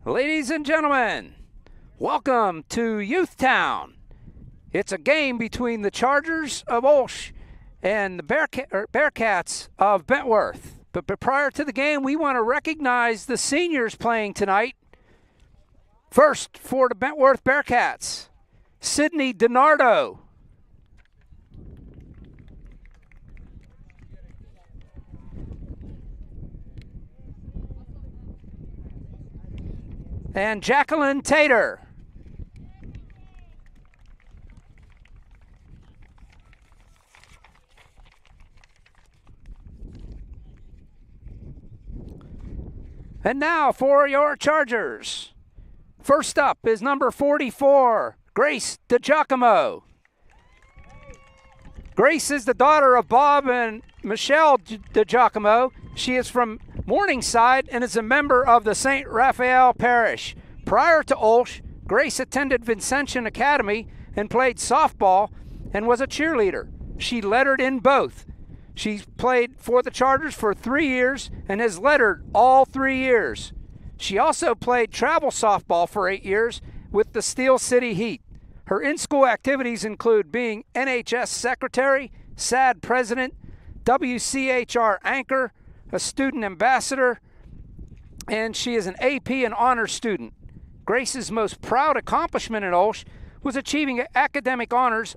Ladies and gentlemen, welcome to Youth Town. It's a game between the Chargers of OLSH and the Bearcats of Bentworth. But prior to the game, we want to recognize the seniors playing tonight. First, for the Bentworth Bearcats, Sydney DiNardo. And Jacqueline Tater. And now for your Chargers. First up is number 44, Grace DiGiacomo. Grace is the daughter of Bob and Michelle DiGiacomo. She is from Morningside and is a member of the St. Raphael Parish. Prior to OLSH, Grace attended Vincentian Academy and played softball and was a cheerleader. She lettered in both. She's played for the Chargers for 3 years and has lettered all 3 years. She also played travel softball for 8 years with the Steel City Heat. Her in-school activities include being NHS secretary, SAD president, WCHR anchor, a student ambassador, and she is an AP and honors student. Grace's most proud accomplishment at OLSH was achieving academic honors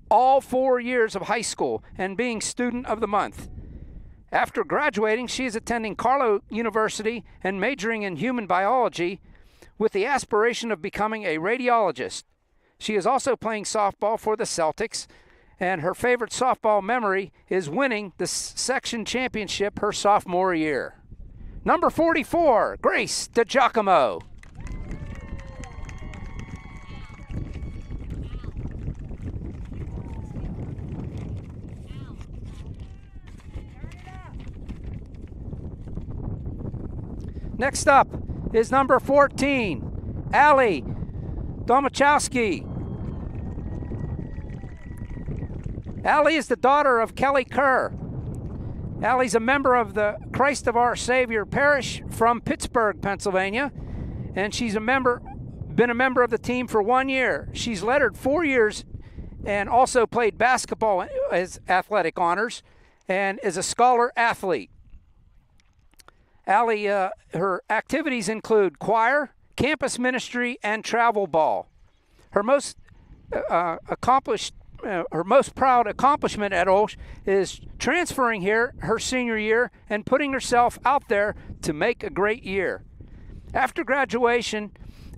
all 4 years of high school and being student of the month. After graduating, she is attending Carlow University and majoring in human biology with the aspiration of becoming a radiologist. She is also playing softball for the Celtics, and her favorite softball memory is winning the section championship her sophomore year. Number 44, Grace DiGiacomo. Next up is number 14, Allie Domachowski. Allie is the daughter of Kelly Kerr. Allie's a member of the Christ of Our Savior Parish from Pittsburgh, Pennsylvania, and she's been a member of the team for 1 year. She's lettered 4 years and also played basketball as athletic honors and is a scholar athlete. Allie, her activities include choir, campus ministry, and travel ball. Her most proud accomplishment at OLSH is transferring here her senior year and putting herself out there to make a great year. After graduation,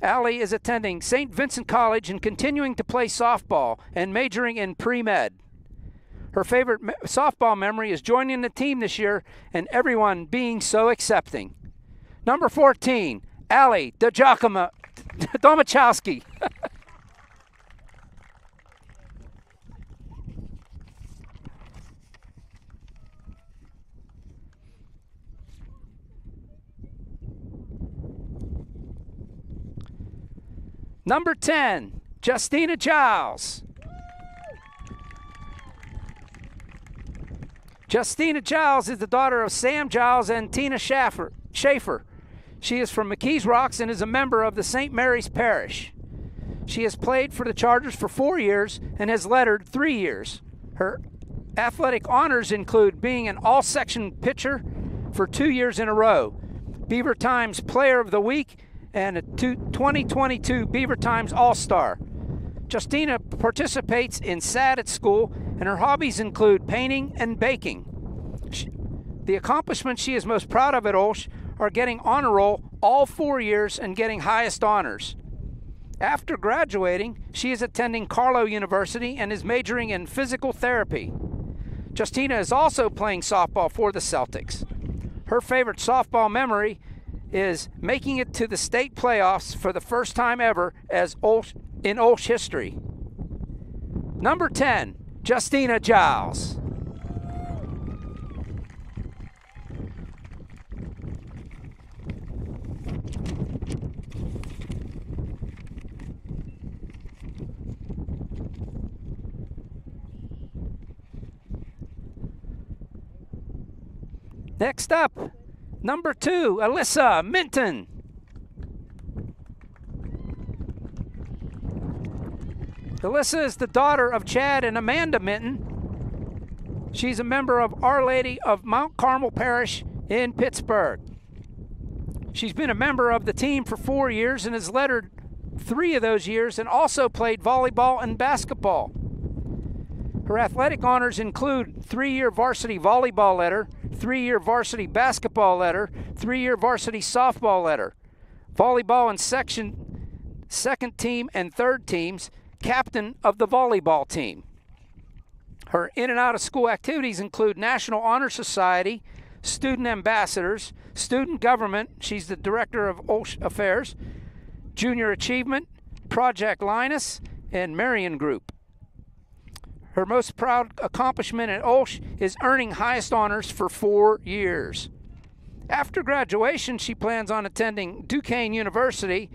Allie is attending St. Vincent College and continuing to play softball and majoring in pre-med. Her favorite softball memory is joining the team this year and everyone being so accepting. Number 14, Allie Domachowski. Number 10, Justina Giles. Justina Giles is the daughter of Sam Giles and Tina Schaefer. She is from McKees Rocks and is a member of the St. Mary's Parish. She has played for the Chargers for 4 years and has lettered 3 years. Her athletic honors include being an all-section pitcher for 2 years in a row, Beaver Times Player of the Week, and a 2022 Beaver Times All-Star. Justina participates in SAD at school, and her hobbies include painting and baking. The accomplishments she is most proud of at OLSH are getting honor roll all 4 years and getting highest honors. After graduating, she is attending Carlow University and is majoring in physical therapy. Justina is also playing softball for the Celtics. Her favorite softball memory is making it to the state playoffs for the first time ever in OLSH history. Number 10, Justina Giles. Next up, number 2, Alyssa Minton. Alyssa is the daughter of Chad and Amanda Minton. She's a member of Our Lady of Mount Carmel Parish in Pittsburgh. She's been a member of the team for 4 years and has lettered 3 of those years and also played volleyball and basketball. Her athletic honors include 3-year varsity volleyball letter, 3-year varsity basketball letter, 3-year varsity softball letter, volleyball and second team and third teams, captain of the volleyball team. Her in and out of school activities include National Honor Society, student ambassadors, student government, she's the director of OLSH Affairs, Junior Achievement, Project Linus, and Marion Group. Her most proud accomplishment at OLSH is earning highest honors for 4 years. After graduation, she plans on attending Duquesne University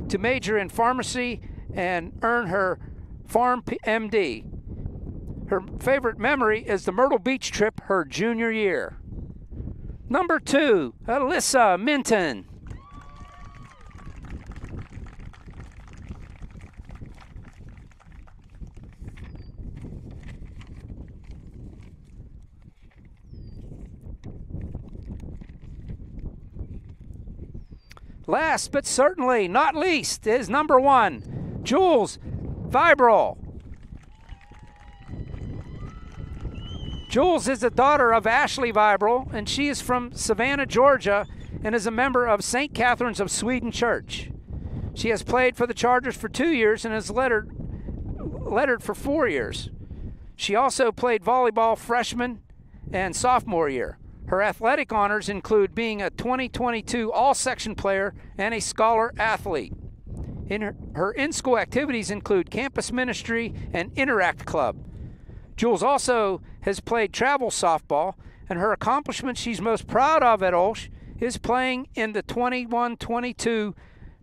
to major in pharmacy and earn her Pharm MD. Her favorite memory is the Myrtle Beach trip her junior year. Number 2, Alyssa Minton. Last but certainly not least is number 1, Jules Vibrel. Jules is the daughter of Ashley Vibrel, and she is from Savannah, Georgia, and is a member of St. Catherine's of Sweden Church. She has played for the Chargers for 2 years and has lettered for 4 years. She also played volleyball freshman and sophomore year. Her athletic honors include being a 2022 all-section player and a scholar athlete. Her in-school activities include campus ministry and Interact Club. Jules also has played travel softball, and her accomplishment she's most proud of at OLSH is playing in the 21-22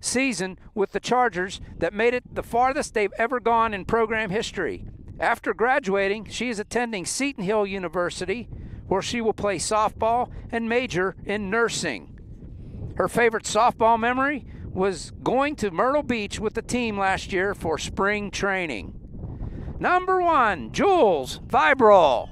season with the Chargers that made it the farthest they've ever gone in program history. After graduating, she is attending Seton Hill University, where she will play softball and major in nursing. Her favorite softball memory was going to Myrtle Beach with the team last year for spring training. Number 1, Jules Vibrel.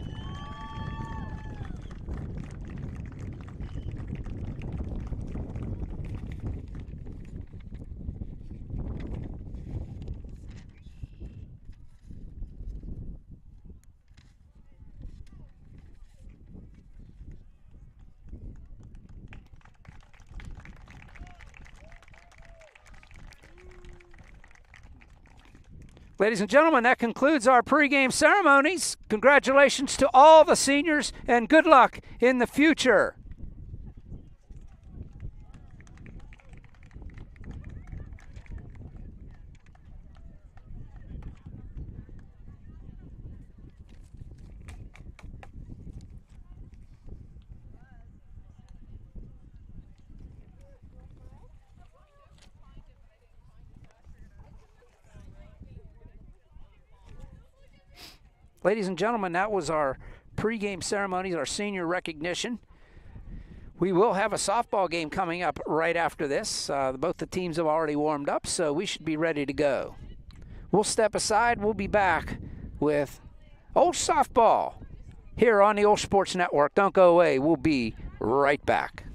Ladies and gentlemen, that concludes our pregame ceremonies. Congratulations to all the seniors and good luck in the future. Ladies and gentlemen, that was our pregame ceremonies, our senior recognition. We will have a softball game coming up right after this. Both the teams have already warmed up, so we should be ready to go. We'll step aside. We'll be back with OLSH softball here on the OLSH Sports Network. Don't go away. We'll be right back.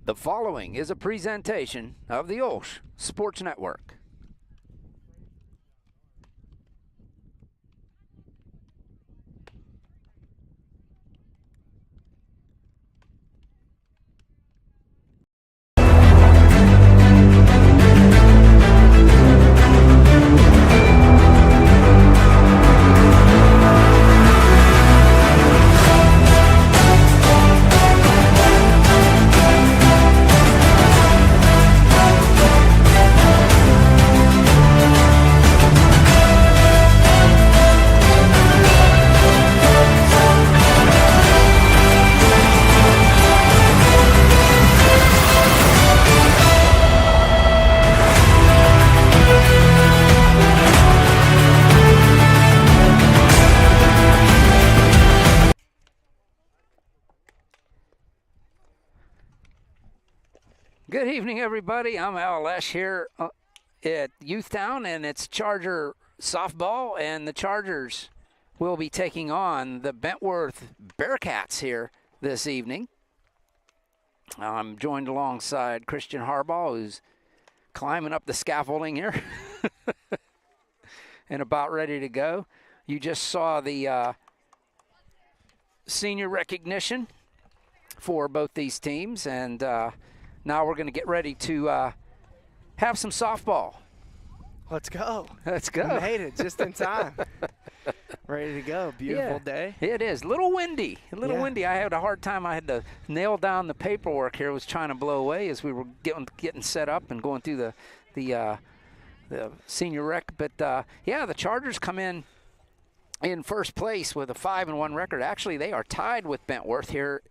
The following is a presentation of the OLSH Sports Network. Good evening, everybody. I'm OLSH here at Youthtown, and it's Charger softball, and the Chargers will be taking on the Bentworth Bearcats here this evening. I'm joined alongside Christian Harbaugh, who's climbing up the scaffolding here and about ready to go. You just saw the senior recognition for both these teams, and now we're going to get ready to have some softball. Let's go. Let's go. We made it just in time. Ready to go. Beautiful day. It is. A little windy. Windy. I had a hard time. I had to nail down the paperwork here. It was trying to blow away as we were getting set up and going through the senior rec. But, yeah, the Chargers come in first place with a 5-1 record. Actually, they are tied with Bentworth here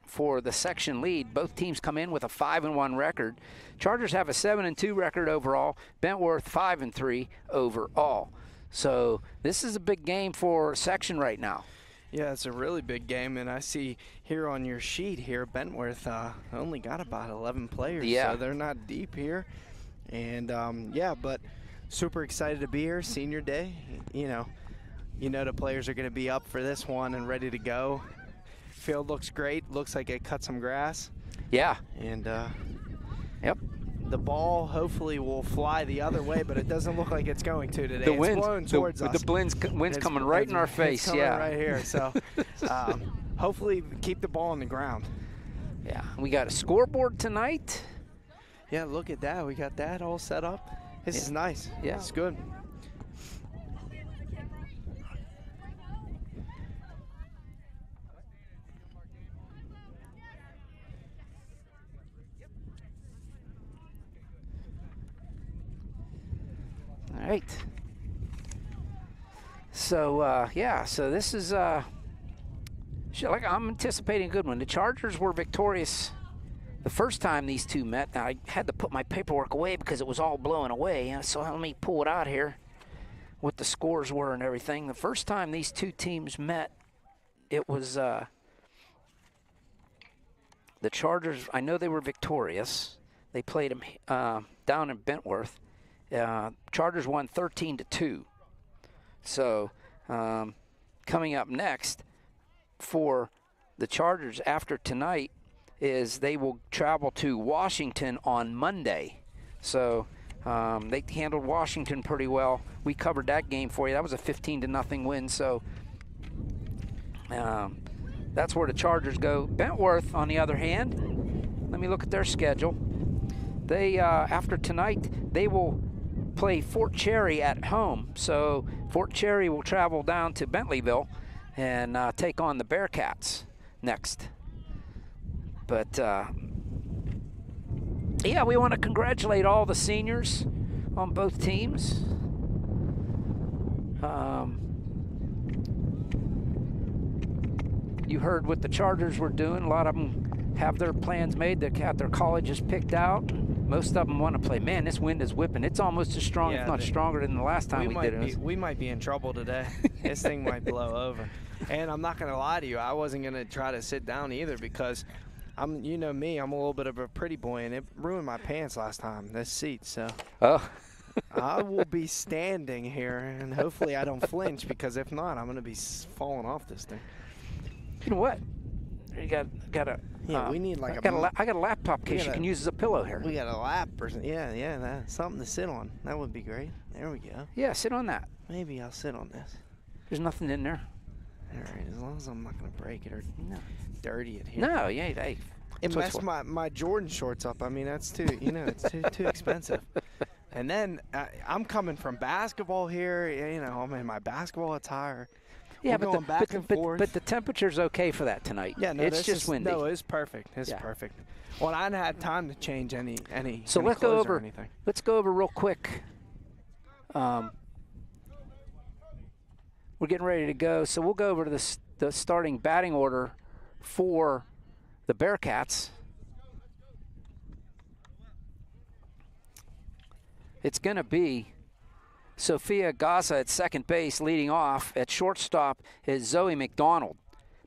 for the section lead. Both teams come in with a 5-1 record. Chargers have a 7-2 record overall. Bentworth 5-3 overall. So this is a big game for section right now. Yeah, it's a really big game, and I see here on your sheet here, Bentworth only got about 11 players, so they're not deep here. And, yeah, but super excited to be here, senior day, you know the players are going to be up for this one and ready to go. Field looks great. Looks like it cut some grass. Yeah. And yep. The ball hopefully will fly the other way, but it doesn't look like it's going to today. The it's blowing towards us. The wind's coming right in our face. It's coming right here. So hopefully keep the ball on the ground. Yeah. We got a scoreboard tonight. Yeah, look at that. We got that all set up. This is nice. Yeah. It's good. All right. So, yeah, so this is, like I'm anticipating a good one. The Chargers were victorious the first time these two met. Now, I had to put my paperwork away because it was all blowing away. So let me pull it out here, what the scores were and everything. The first time these two teams met, it was the Chargers. I know they were victorious. They played them down in Bentworth. Chargers won 13-2. So coming up next for the Chargers after tonight is they will travel to Washington on Monday. So they handled Washington pretty well. We covered that game for you. That was a 15-0 win. So that's where the Chargers go. Bentworth, on the other hand, let me look at their schedule. They after tonight, they will play Fort Cherry at home. So Fort Cherry will travel down to Bentleyville and take on the Bearcats next. But, yeah, we want to congratulate all the seniors on both teams. You heard what the Chargers were doing. A lot of them have their plans made. They got their colleges picked out. Most of them want to play. Man, this wind is whipping. It's almost as strong, if not stronger, than the last time we did it. We might be in trouble today. This thing might blow over. And I'm not going to lie to you. I wasn't going to try to sit down either because you know me, I'm a little bit of a pretty boy, and it ruined my pants last time, this seat. So I will be standing here, and hopefully I don't flinch because if not, I'm going to be falling off this thing. You know what? You got a. Yeah, we need like I got a laptop case you can use as a pillow here. We got a lap or something. Yeah, something to sit on. That would be great. There we go. Yeah, sit on that. Maybe I'll sit on this. There's nothing in there. All right, as long as I'm not going to break it or dirty it here. No, yeah, hey. It messed my Jordan shorts up. I mean, that's too, it's too expensive. And then I'm coming from basketball here. I'm in my basketball attire. Yeah, but the temperature's okay for that tonight. Yeah, no, it's just windy. No, it's perfect. It's perfect. Well, I hadn't had time to change any so any let's go over. Or anything. Let's go over real quick. We're getting ready to go, so we'll go over to the starting batting order for the Bearcats. It's going to be Sophia Gaza at second base leading off. At shortstop is Zoe McDonald.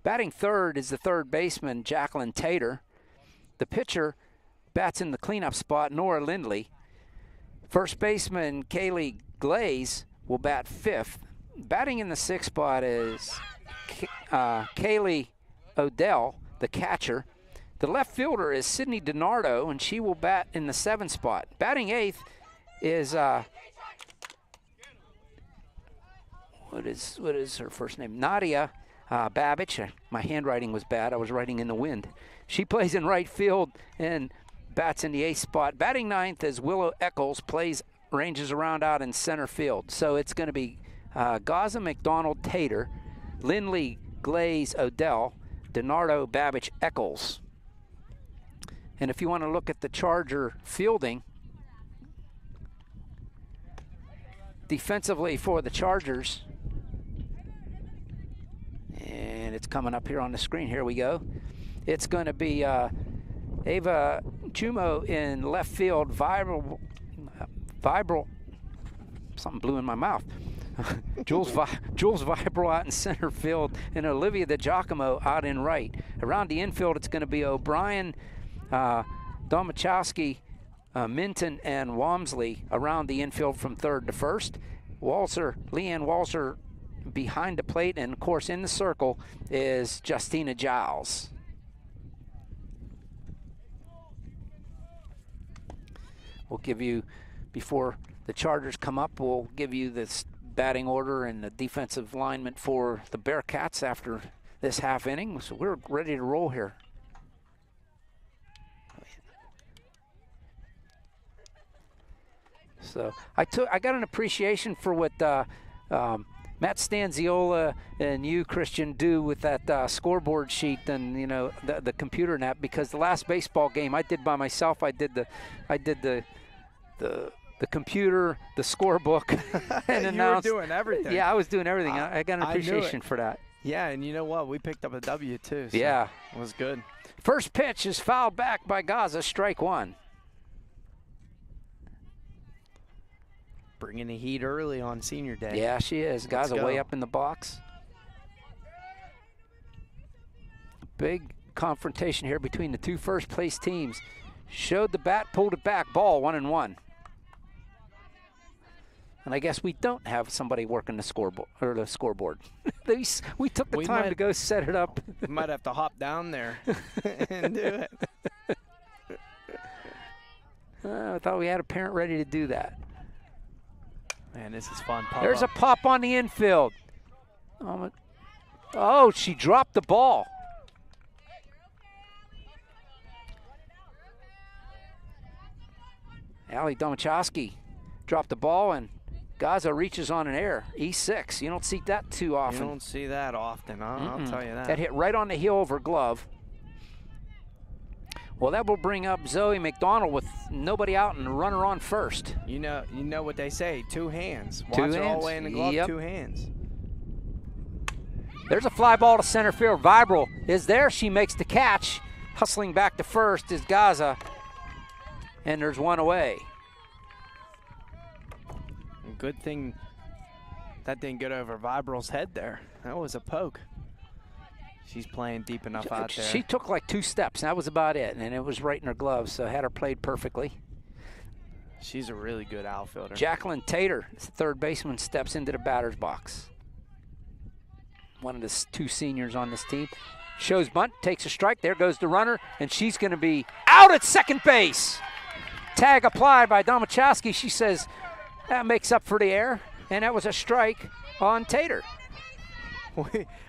Batting third is the third baseman, Jacqueline Tater. The pitcher bats in the cleanup spot, Nora Lindley. First baseman, Kaylee Glaze, will bat fifth. Batting in the sixth spot is Kaylee Odell, the catcher. The left fielder is Sydney DiNardo, and she will bat in the seventh spot. Batting eighth is what is her first name? Nadia Babich. My handwriting was bad. I was writing in the wind. She plays in right field and bats in the eighth spot. Batting ninth is Willow Eccles, ranges around out in center field. So it's going to be Gaza McDonald Tater, Lindley Glaze Odell, DiNardo Babich Eccles. And if you want to look at the Charger fielding, defensively for the Chargers, and it's coming up here on the screen. Here we go. It's going to be Ava Jumo in left field, Vibral, something blew in my mouth. Jules Vibral out in center field, and Olivia DiGiacomo out in right. Around the infield, it's going to be O'Brien, Domachowski, Minton, and Walmsley around the infield from third to first. Leanne Walser behind the plate, and of course in the circle is Justina Giles. We'll give you, before the Chargers come up, we'll give you this batting order and the defensive alignment for the Bearcats after this half inning. So we're ready to roll here. So I got an appreciation for what Matt Stanziola and you, Christian, do with that scoreboard sheet and the computer net, because the last baseball game I did by myself. I did the computer, the scorebook, and announced. You were doing everything. Yeah, I was doing everything. I got an appreciation for that. Yeah, and you know what? We picked up a W too. So yeah, it was good. First pitch is fouled back by Gaza, strike one. Bringing the heat early on senior day. Yeah, she is. Gaza way up in the box. Big confrontation here between the two first place teams. Showed the bat, pulled it back, ball 1-1. And I guess we don't have somebody working the scoreboard or the scoreboard. we took the time to go set it up. We might have to hop down there and do it. I thought we had a parent ready to do that. Man, this is fun. There's a pop on the infield. Oh, she dropped the ball. Allie Domachowski dropped the ball, and Gaza reaches on an air. E6. You don't see that too often. You don't see that often. I'll tell you that. That hit right on the heel of her glove. Well, that will bring up Zoe McDonald with nobody out and runner on first. You know what they say, two hands. Two Watch hands. her all the way in the glove, Yep. two hands. There's a fly ball to center field. Vibral is there. She makes the catch. Hustling back to first is Gaza. And there's one away. Good thing that didn't get over Vibral's head there. That was a poke. She's playing deep enough out there. She took like 2 steps, and that was about it, and it was right in her glove, so had her played perfectly. She's a really good outfielder. Jacqueline Tater, the third baseman, steps into the batter's box. One of the 2 seniors on this team. Shows bunt, takes a strike. There goes the runner, and she's going to be out at second base. Tag applied by Domachowski. She says that makes up for the error, and that was a strike on Tater.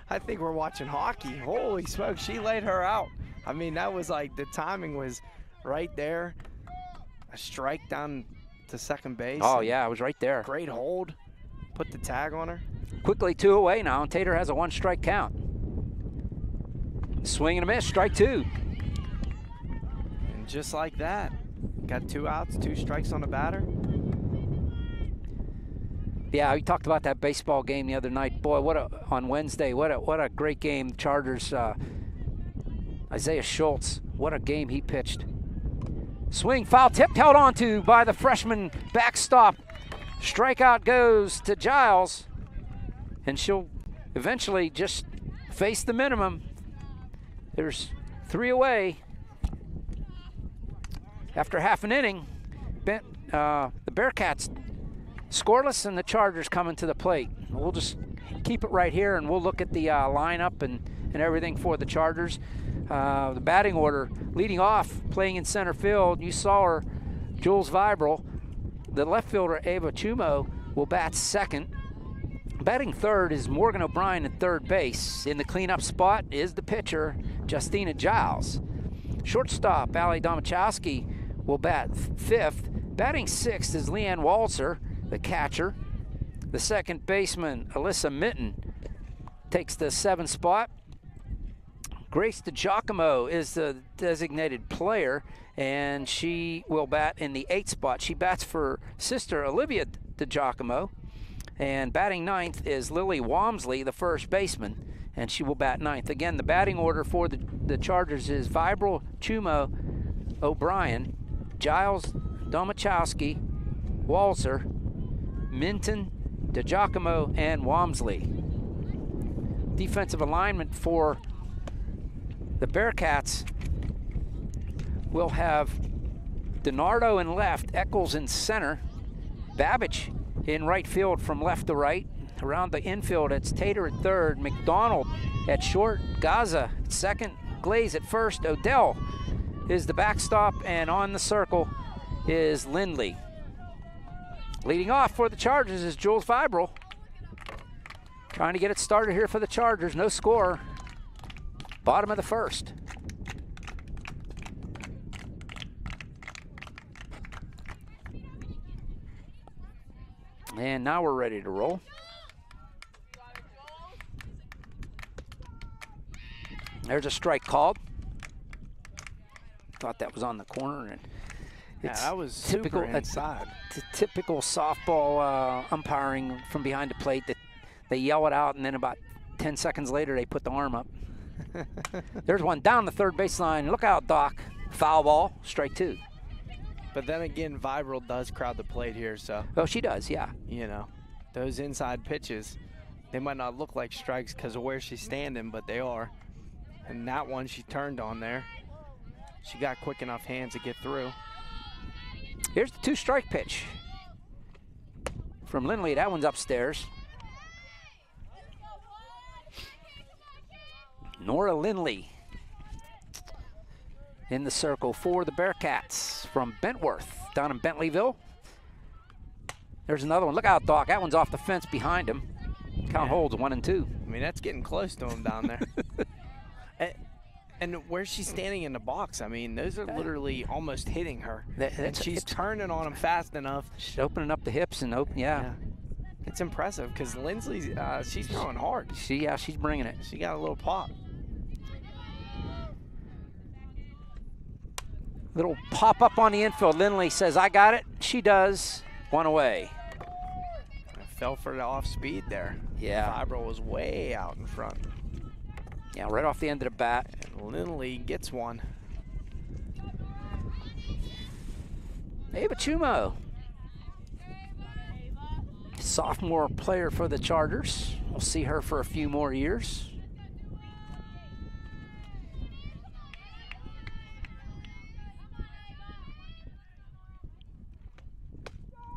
I think we're watching hockey. Holy smokes, she laid her out. I mean, that was like, the timing was right there. A strike down to second base. Oh, yeah, it was right there. Great hold. Put the tag on her. Quickly 2 away now, and Tater has a 1-strike count. Swing and a miss, strike 2. And just like that, got 2 outs, 2 strikes on the batter. Yeah, we talked about that baseball game the other night. Boy, on Wednesday, what a great game. Chargers, Isaiah Schultz, what a game he pitched. Swing, foul tipped, held on to by the freshman backstop. Strikeout goes to Giles, and she'll eventually just face the minimum. There's 3 away. After half an inning, the Bearcats scoreless, and the Chargers coming to the plate. We'll just keep it right here, and we'll look at the lineup and everything for the Chargers. The batting order, leading off, playing in center field. You saw her, Jules Vibrel. The left fielder, Ava Chumo, will bat second. Batting third is Morgan O'Brien at third base. In the cleanup spot is the pitcher, Justina Giles. Shortstop, Allie Domachowski, will bat fifth. Batting sixth is Leanne Walzer, the catcher. The second baseman, Alyssa Minton, takes the 7th spot. Grace DiGiacomo is the designated player, and she will bat in the 8th spot. She bats for sister Olivia DiGiacomo. And batting 9th is Lily Walmsley, the first baseman, and she will bat 9th. Again, the batting order for the Chargers is Vibrel, Chumo, O'Brien, Giles, Domachowski, Walzer, Minton, DiGiacomo, and Walmsley. Defensive alignment for the Bearcats will have DiNardo in left, Eccles in center, Babbage in right field from left to right. Around the infield, it's Tater at third, McDonald at short, Gaza at second, Glaze at first, Odell is the backstop, and on the circle is Lindley. Leading off for the Chargers is Jules Vibrel. Trying to get it started here for the Chargers. No score. Bottom of the first. And now we're ready to roll. There's a strike called. Thought that was on the corner, and it's that was typical super inside. Typical softball umpiring from behind the plate, that they yell it out, and then about 10 seconds later they put the arm up. There's one down the third baseline. Look out, Doc. Foul ball, strike 2. But then again, Vibrel does crowd the plate here, so. Oh, she does, yeah. You know, those inside pitches, they might not look like strikes because of where she's standing, but they are. And that one she turned on there. She got quick enough hands to get through. Here's the 2-strike pitch from Lindley. That one's upstairs. Nora Lindley in the circle for the Bearcats from Bentworth down in Bentleyville. There's another one. Look out, Doc. That one's off the fence behind him. Count holds 1 and 2. I mean, that's getting close to him down there. And where she's standing in the box, I mean, those are literally almost hitting her. And she's turning on them fast enough. She's opening up the hips and open, yeah. It's impressive because Lindsley's, she's throwing hard. She's bringing it. She got a little pop. Little pop up on the infield. Lindley says, I got it. She does. 1 away. Fell for the off speed there. Yeah. Vibrel was way out in front. Yeah, right off the end of the bat. And Lindley gets one. Ava Chumo, sophomore player for the Chargers. We'll see her for a few more years.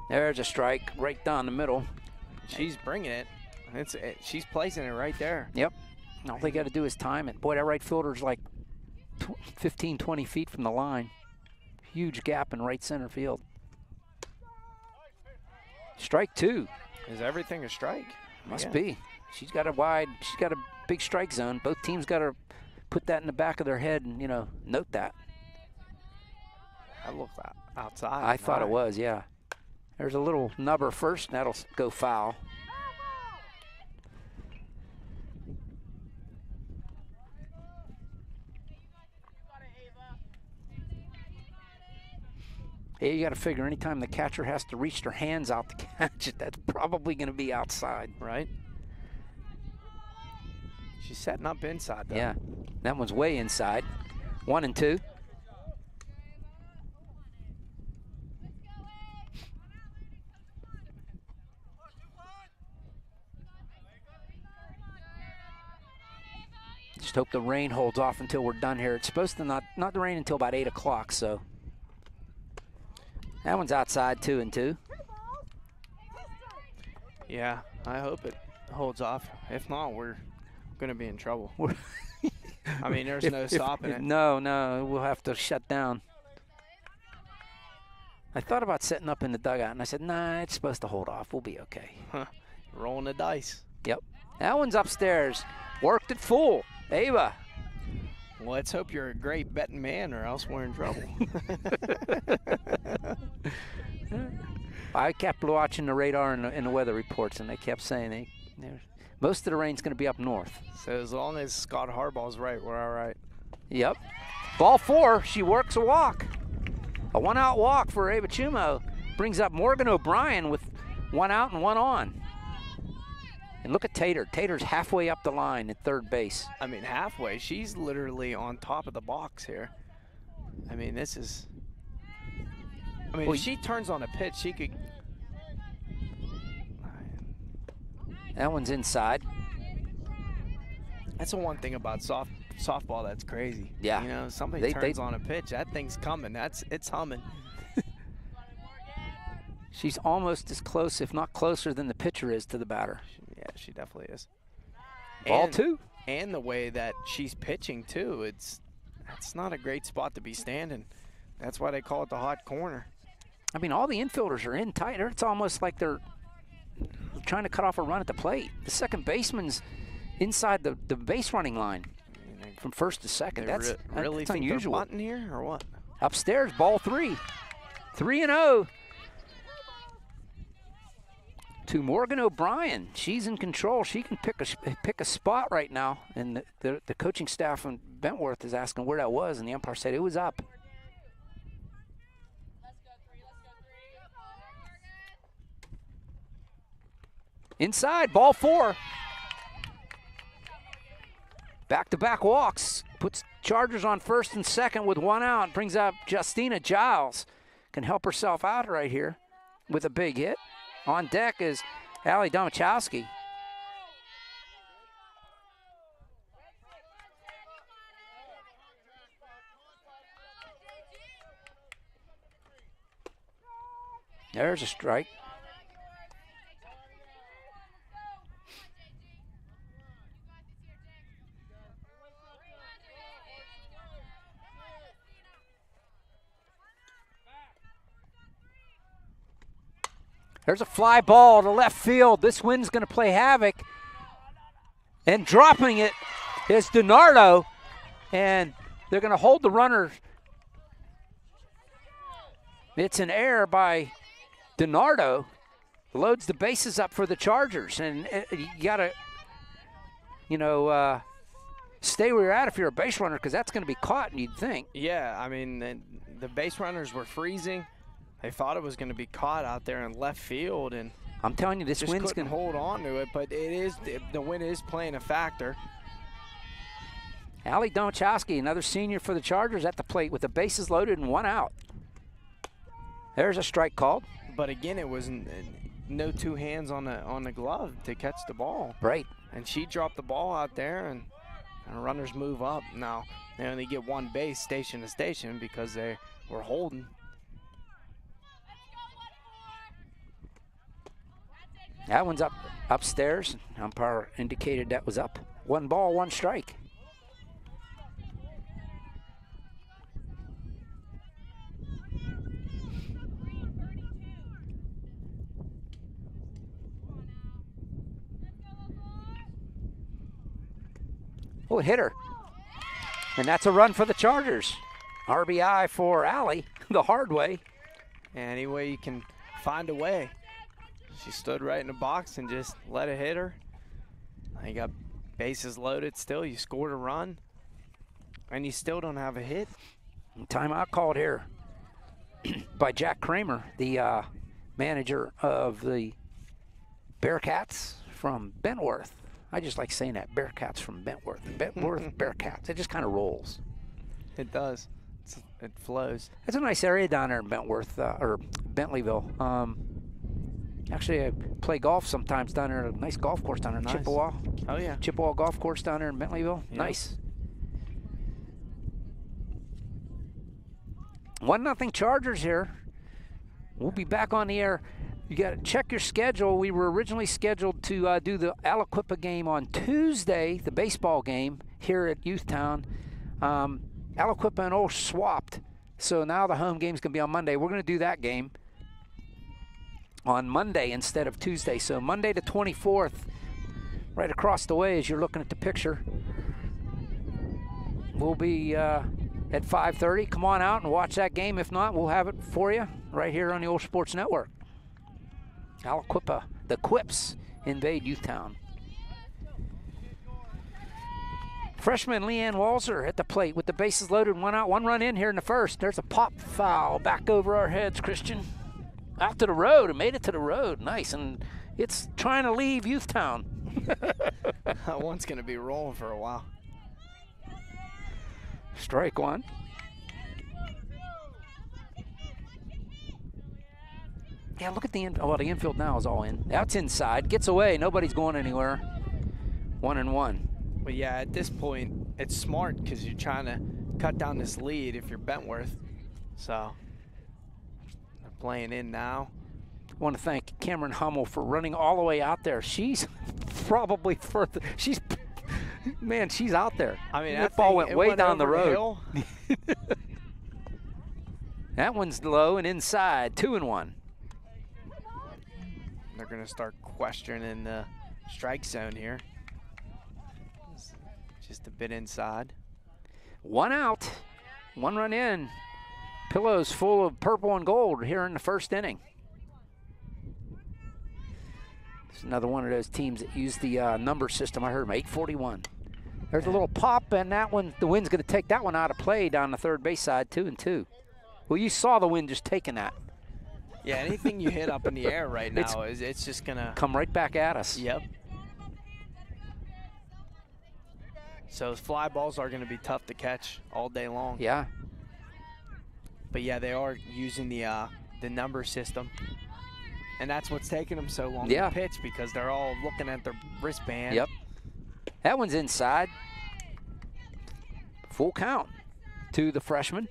There's a strike right down the middle. She's bringing it. She's placing it right there. Yep. All they got to do is time it. Boy, that right fielder's like 15, 20 feet from the line. Huge gap in right center field. Strike 2. Is everything a strike? Must be. She's got a big strike zone. Both teams got to put that in the back of their head and, note that. I looked outside. I thought it was, yeah. There's a little nubber first, and that'll go foul. Hey, you got to figure anytime the catcher has to reach their hands out to catch it, that's probably going to be outside. Right. She's setting up inside, though. Yeah, that one's way inside. 1 and 2. Just hope the rain holds off until we're done here. It's supposed to not rain until about 8 o'clock, so. That one's outside, 2 and 2. Yeah, I hope it holds off. If not, we're going to be in trouble. I mean, there's no stopping it. No, we'll have to shut down. I thought about setting up in the dugout, and I said, nah, it's supposed to hold off. We'll be okay. Huh. Rolling the dice. Yep. That one's upstairs. Worked it full. Ava. Well, let's hope you're a great betting man, or else we're in trouble. I kept watching the radar and the weather reports, and they kept saying most of the rain's going to be up north. So as long as Scott Harbaugh's right, we're all right. Yep. Ball 4, she works a walk. A 1-out walk for Ava Chumo. Brings up Morgan O'Brien with 1 out and 1 on. And look at Tater. Tater's halfway up the line at third base. I mean, halfway. She's literally on top of the box here. I mean, this is... I mean, if she turns on a pitch, she could... That one's inside. That's the one thing about softball that's crazy. Yeah. Somebody turns on a pitch, that thing's coming. It's humming. She's almost as close, if not closer, than the pitcher is to the batter. Yeah, she definitely is. Ball 2. And the way that she's pitching, too, that's not a great spot to be standing. That's why they call it the hot corner. I mean, all the infielders are in tight. It's almost like they're trying to cut off a run at the plate. The second baseman's inside the base running line from first to second. That's really think unusual. They're bunting here, or what? Upstairs, ball 3. 3 and 0. To Morgan O'Brien. She's in control. She can pick a spot right now. And the coaching staff in Bentworth is asking where that was, and the umpire said it was up. Inside, ball 4. Back-to-back walks. Puts Chargers on first and second with 1 out. Brings up Justina Giles. Can help herself out right here with a big hit. On deck is Allie Domachowski. There's a strike. There's a fly ball to left field. This wind's going to play havoc. And dropping it is DiNardo. And they're going to hold the runner. It's an error by DiNardo. Loads the bases up for the Chargers. And you got to, stay where you're at if you're a base runner, because that's going to be caught, you'd think. Yeah, I mean, the base runners were freezing. They thought it was going to be caught out there in left field, and I'm telling you, this wind's going to hold on to it. But the wind is playing a factor. Allie Domachowski, another senior for the Chargers, at the plate with the bases loaded and 1 out. There's a strike called. But again, it was no 2 hands on the glove to catch the ball. Right. And she dropped the ball out there, and runners move up. Now they only get 1 base station to station because they were holding. That one's upstairs. Umpire indicated that was up. 1 ball, 1 strike. Oh, hit her. And that's a run for the Chargers. RBI for Allie the hard way. Any way you can find a way. She stood right in the box and just let it hit her. You got bases loaded still. You scored a run, and you still don't have a hit. Timeout called here by Jack Kramer, the manager of the Bearcats from Bentworth. I just like saying that, Bearcats from Bentworth. Bentworth Bearcats. It just kind of rolls. It does. It flows. It's a nice area down there in Bentworth, or Bentleyville. Actually, I play golf sometimes down there. A nice golf course down there, Nice. Chippewa. Oh, yeah. Chippewa Golf Course down there in Bentleyville. Yep. Nice. 1-0 Chargers here. We'll be back on the air. You got to check your schedule. We were originally scheduled to do the Aliquippa game on Tuesday, the baseball game here at Youthtown. Aliquippa and OLSH swapped, so now the home game's going to be on Monday. We're going to do that game on Monday instead of Tuesday. So Monday the 24th, right across the way as you're looking at the picture. We'll be at 5:30. Come on out and watch that game. If not, we'll have it for you right here on the OLSH Sports Network. Aliquippa, the Quips invade Youthtown. Freshman Leanne Walzer at the plate with the bases loaded, 1 out, 1 run in here in the first. There's a pop foul back over our heads, Christian. Out to the road, and made it to the road. Nice, and it's trying to leave Youthtown. That one's going to be rolling for a while. Strike 1. Yeah, look at the infield. Well, the infield now is all in. That's inside. Gets away. Nobody's going anywhere. 1-1. But yeah, at this point, it's smart because you're trying to cut down this lead if you're Bentworth. So they're playing in now. I want to thank Cameron Hummel for running all the way out there. She's probably further. Man, she's out there. I mean, that ball went way down the road. The That one's low and inside. 2-1. They're going to start questioning the strike zone here. Just a bit inside. 1 out. 1 run in. Pillows full of purple and gold here in the first inning. It's another one of those teams that use the number system. I heard them, 841. There's a little pop, and that one, the wind's going to take that one out of play down the third base side, 2-2. Well, you saw the wind just taking that. Yeah, anything you hit up in the air right now, it's just going to come right back at us. Yep. So fly balls are going to be tough to catch all day long. Yeah. But yeah, they are using the number system. And that's what's taking them so long to pitch, because they're all looking at their wristband. Yep. That one's inside. Full count to the freshman.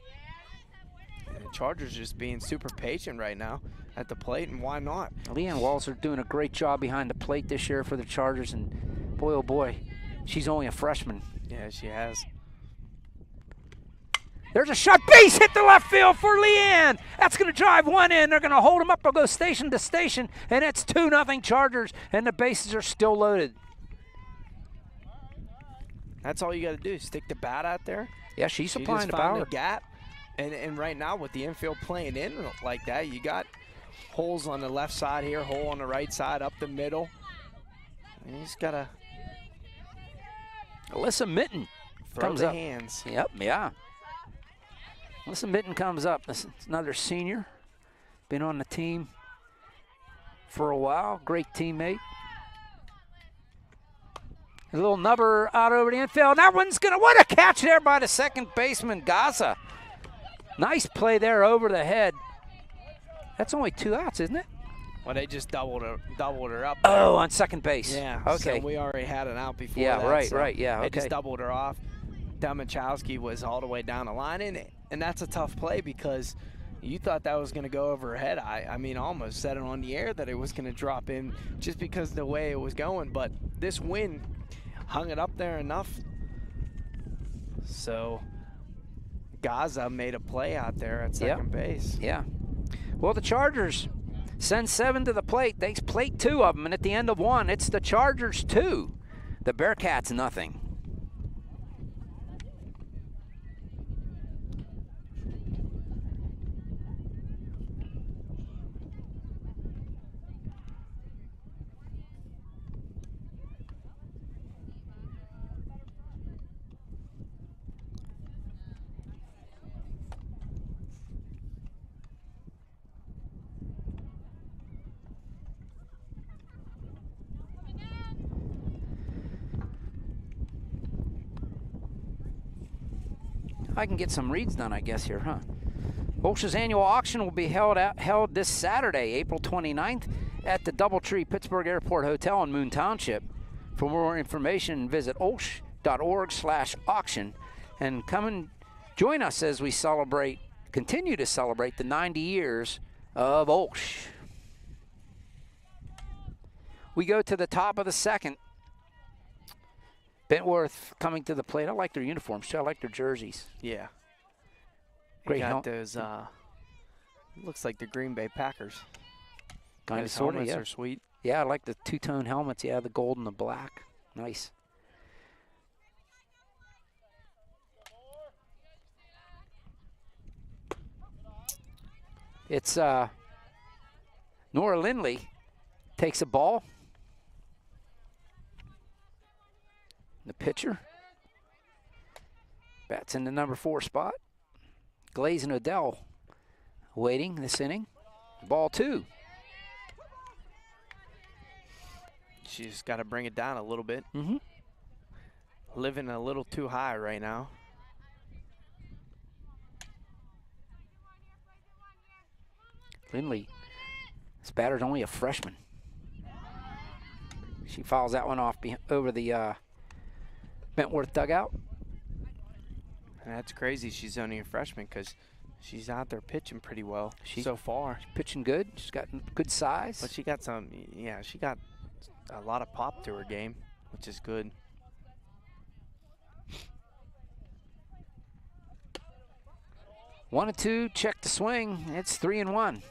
And the Chargers just being super patient right now at the plate, and why not? Leanne Walzer doing a great job behind the plate this year for the Chargers, and boy, oh boy, she's only a freshman. Yeah, she has. There's a shot, base hit to left field for Leanne. That's going to drive one in. They're going to hold him up. They'll go station to station, and it's 2-0 Chargers, and the bases are still loaded. That's all you got to do, stick the bat out there. Yeah, she's supplying the power. The gap, and right now with the infield playing in like that, you got holes on the left side here, hole on the right side, up the middle. And you just got to Alyssa Mitten comes up. Hands. Yep, yeah. Alyssa Mitten comes up. This is another senior. Been on the team for a while. Great teammate. A little nubber out over the infield. That one's going to, what a catch there by the second baseman, Gaza. Nice play there over the head. That's only 2 outs, isn't it? Well, they just doubled her up. Oh, on second base. Yeah. Okay. So we already had an out before yeah, that. Right, so right, yeah, okay. They just doubled her off. Demachowski was all the way down the line, and that's a tough play because you thought that was going to go over her head. I mean, almost said it on the air that it was going to drop in just because of the way it was going. But this wind, hung it up there enough. So Gaza made a play out there at second base. Yeah. Well, the Chargers send 7 to the plate. They plate 2 of them, and at the end of 1, it's the Chargers 2. The Bearcats nothing. I can get some reads done, I guess, here, huh? OLSH's annual auction will be held this Saturday, April 29th, at the Doubletree Pittsburgh Airport Hotel in Moon Township. For more information, visit olsh.org/auction and come and join us as we continue to celebrate the 90 years of OLSH. We go to the top of the second. Bentworth coming to the plate. I like their uniforms too. I like their jerseys. Yeah. Great got those. Looks like the Green Bay Packers. Kind of, sort of. Yeah. Are sweet. Yeah, I like the two-tone helmets. Yeah, the gold and the black. Nice. It's Nora Lindley takes a ball. The pitcher bats in the number 4 spot. Glaze and Odell waiting this inning. Ball 2. She's got to bring it down a little bit. Living a little too high right now. Lindley, this batter's only a freshman. She fouls that one off over the Bentworth dugout. And that's crazy. She's only a freshman because she's out there pitching pretty well so far. She's pitching good. She's got good size. But she got she got a lot of pop to her game, which is good. One and 2, check the swing. It's 3-1.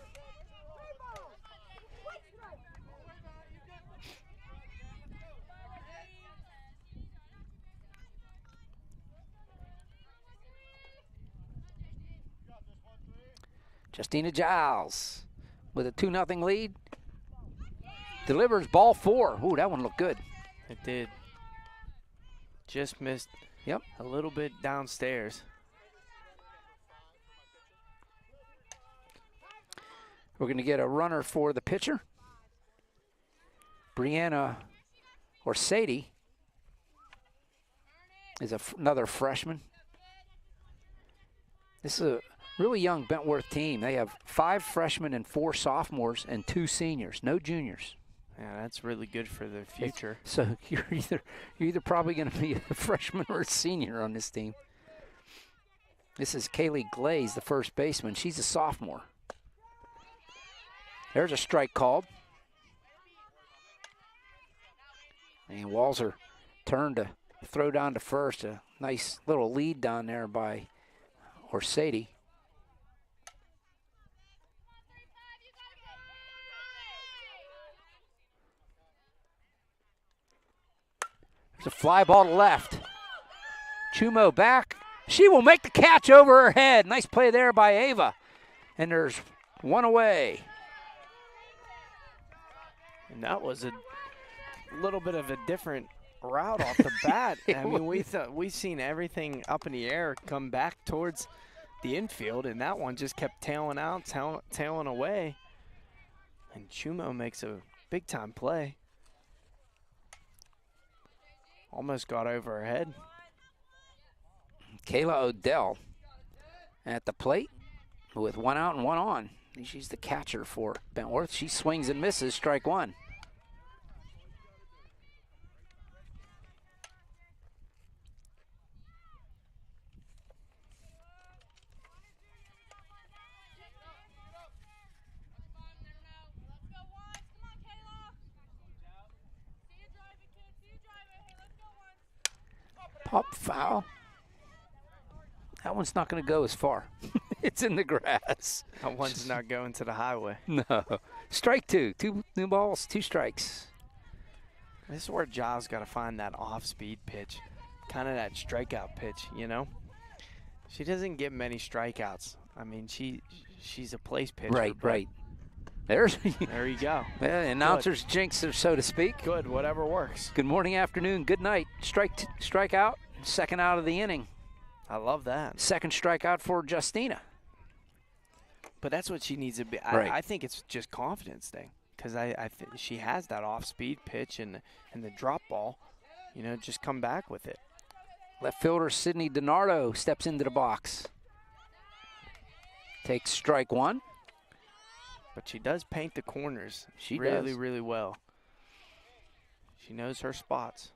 Justina Giles with a 2-0 lead. Delivers ball 4. Ooh, that one looked good. It did. Just missed. Yep. A little bit downstairs. We're going to get a runner for the pitcher. Brianna Orsady is another freshman. This is a really young Bentworth team. They have 5 freshmen and 4 sophomores and 2 seniors, no juniors. Yeah, that's really good for the future. So you're either probably going to be a freshman or a senior on this team. This is Kaylee Glaze, the first baseman. She's a sophomore. There's a strike called. And Walzer turned to throw down to first. A nice little lead down there by Orsady. There's a fly ball to left. Chumo back. She will make the catch over her head. Nice play there by Ava. And there's one away. And that was a little bit of a different route off the bat. I mean, we've seen everything up in the air come back towards the infield, and that one just kept tailing out, tailing away. And Chumo makes a big-time play. Almost got over her head. Kayla Odell at the plate with 1 out and 1 on. She's the catcher for Bentworth. She swings and misses, strike 1. Pop foul. That one's not going to go as far. It's in the grass. That one's not going to the highway. No. Strike two. 2 new balls, 2 strikes. This is where Giles got to find that off-speed pitch, kind of that strikeout pitch, you know? She doesn't get many strikeouts. I mean, she's a place pitcher. Right. There you go. Yeah, announcer's jinx, so to speak. Good, whatever works. Good morning, afternoon, good night. Strike out, second out of the inning. I love that. Second strikeout for Justina. But that's what she needs to be. Right. I think it's just confidence thing, because I think she has that off-speed pitch and the drop ball. You know, just come back with it. Left fielder Sydney DiNardo steps into the box. Takes strike one. But she does paint the corners. She really, does. really well. She knows her spots.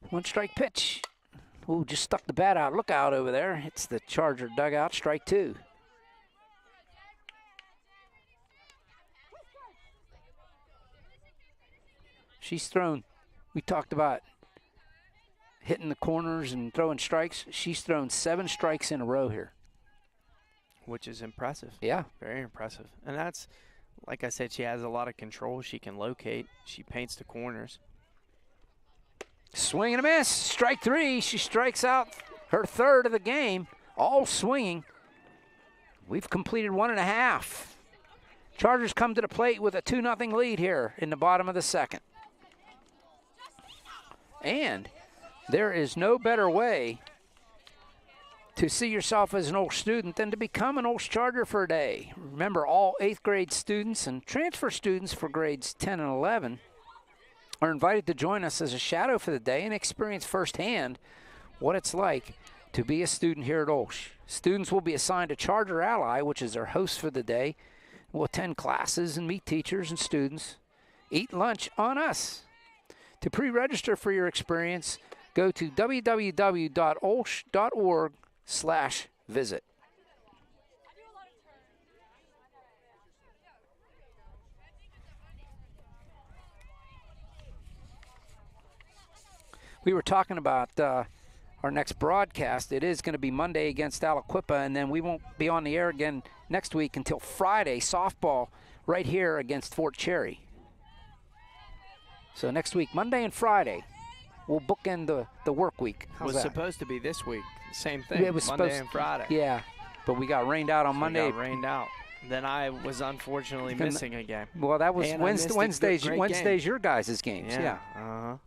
One strike pitch. Ooh, just stuck the bat out. Look out over there. It's the Charger dugout. Strike two. She's thrown, we talked about hitting the corners and throwing strikes. She's thrown 7 strikes in a row here. Which is impressive. Yeah. Very impressive. And that's, like I said, she has a lot of control. She can locate. She paints the corners. Swing and a miss. Strike 3. She strikes out her 3rd of the game. All swinging. We've completed 1.5. Chargers come to the plate with a 2-0 lead here in the bottom of the 2nd. And there is no better way to see yourself as an OLSH student than to become an OLSH Charger for a day. Remember, all 8th grade students and transfer students for grades 10 and 11 are invited to join us as a shadow for the day and experience firsthand what it's like to be a student here at OLSH. Students will be assigned a Charger Ally, which is their host for the day, will attend classes and meet teachers and students, eat lunch on us. To pre-register for your experience, go to www.olsh.org/visit. We were talking about our next broadcast. It is going to be Monday against Aliquippa, and then we won't be on the air again next week until Friday, softball right here against Fort Cherry. So next week, Monday and Friday, we'll bookend the work week. It was supposed to be this week. Same thing, it was Monday and Friday. Yeah, but we got rained out on Monday. We got rained out. Then I was unfortunately missing a game. Well, that was Wednesday's your guys' games. Yeah. Uh-huh.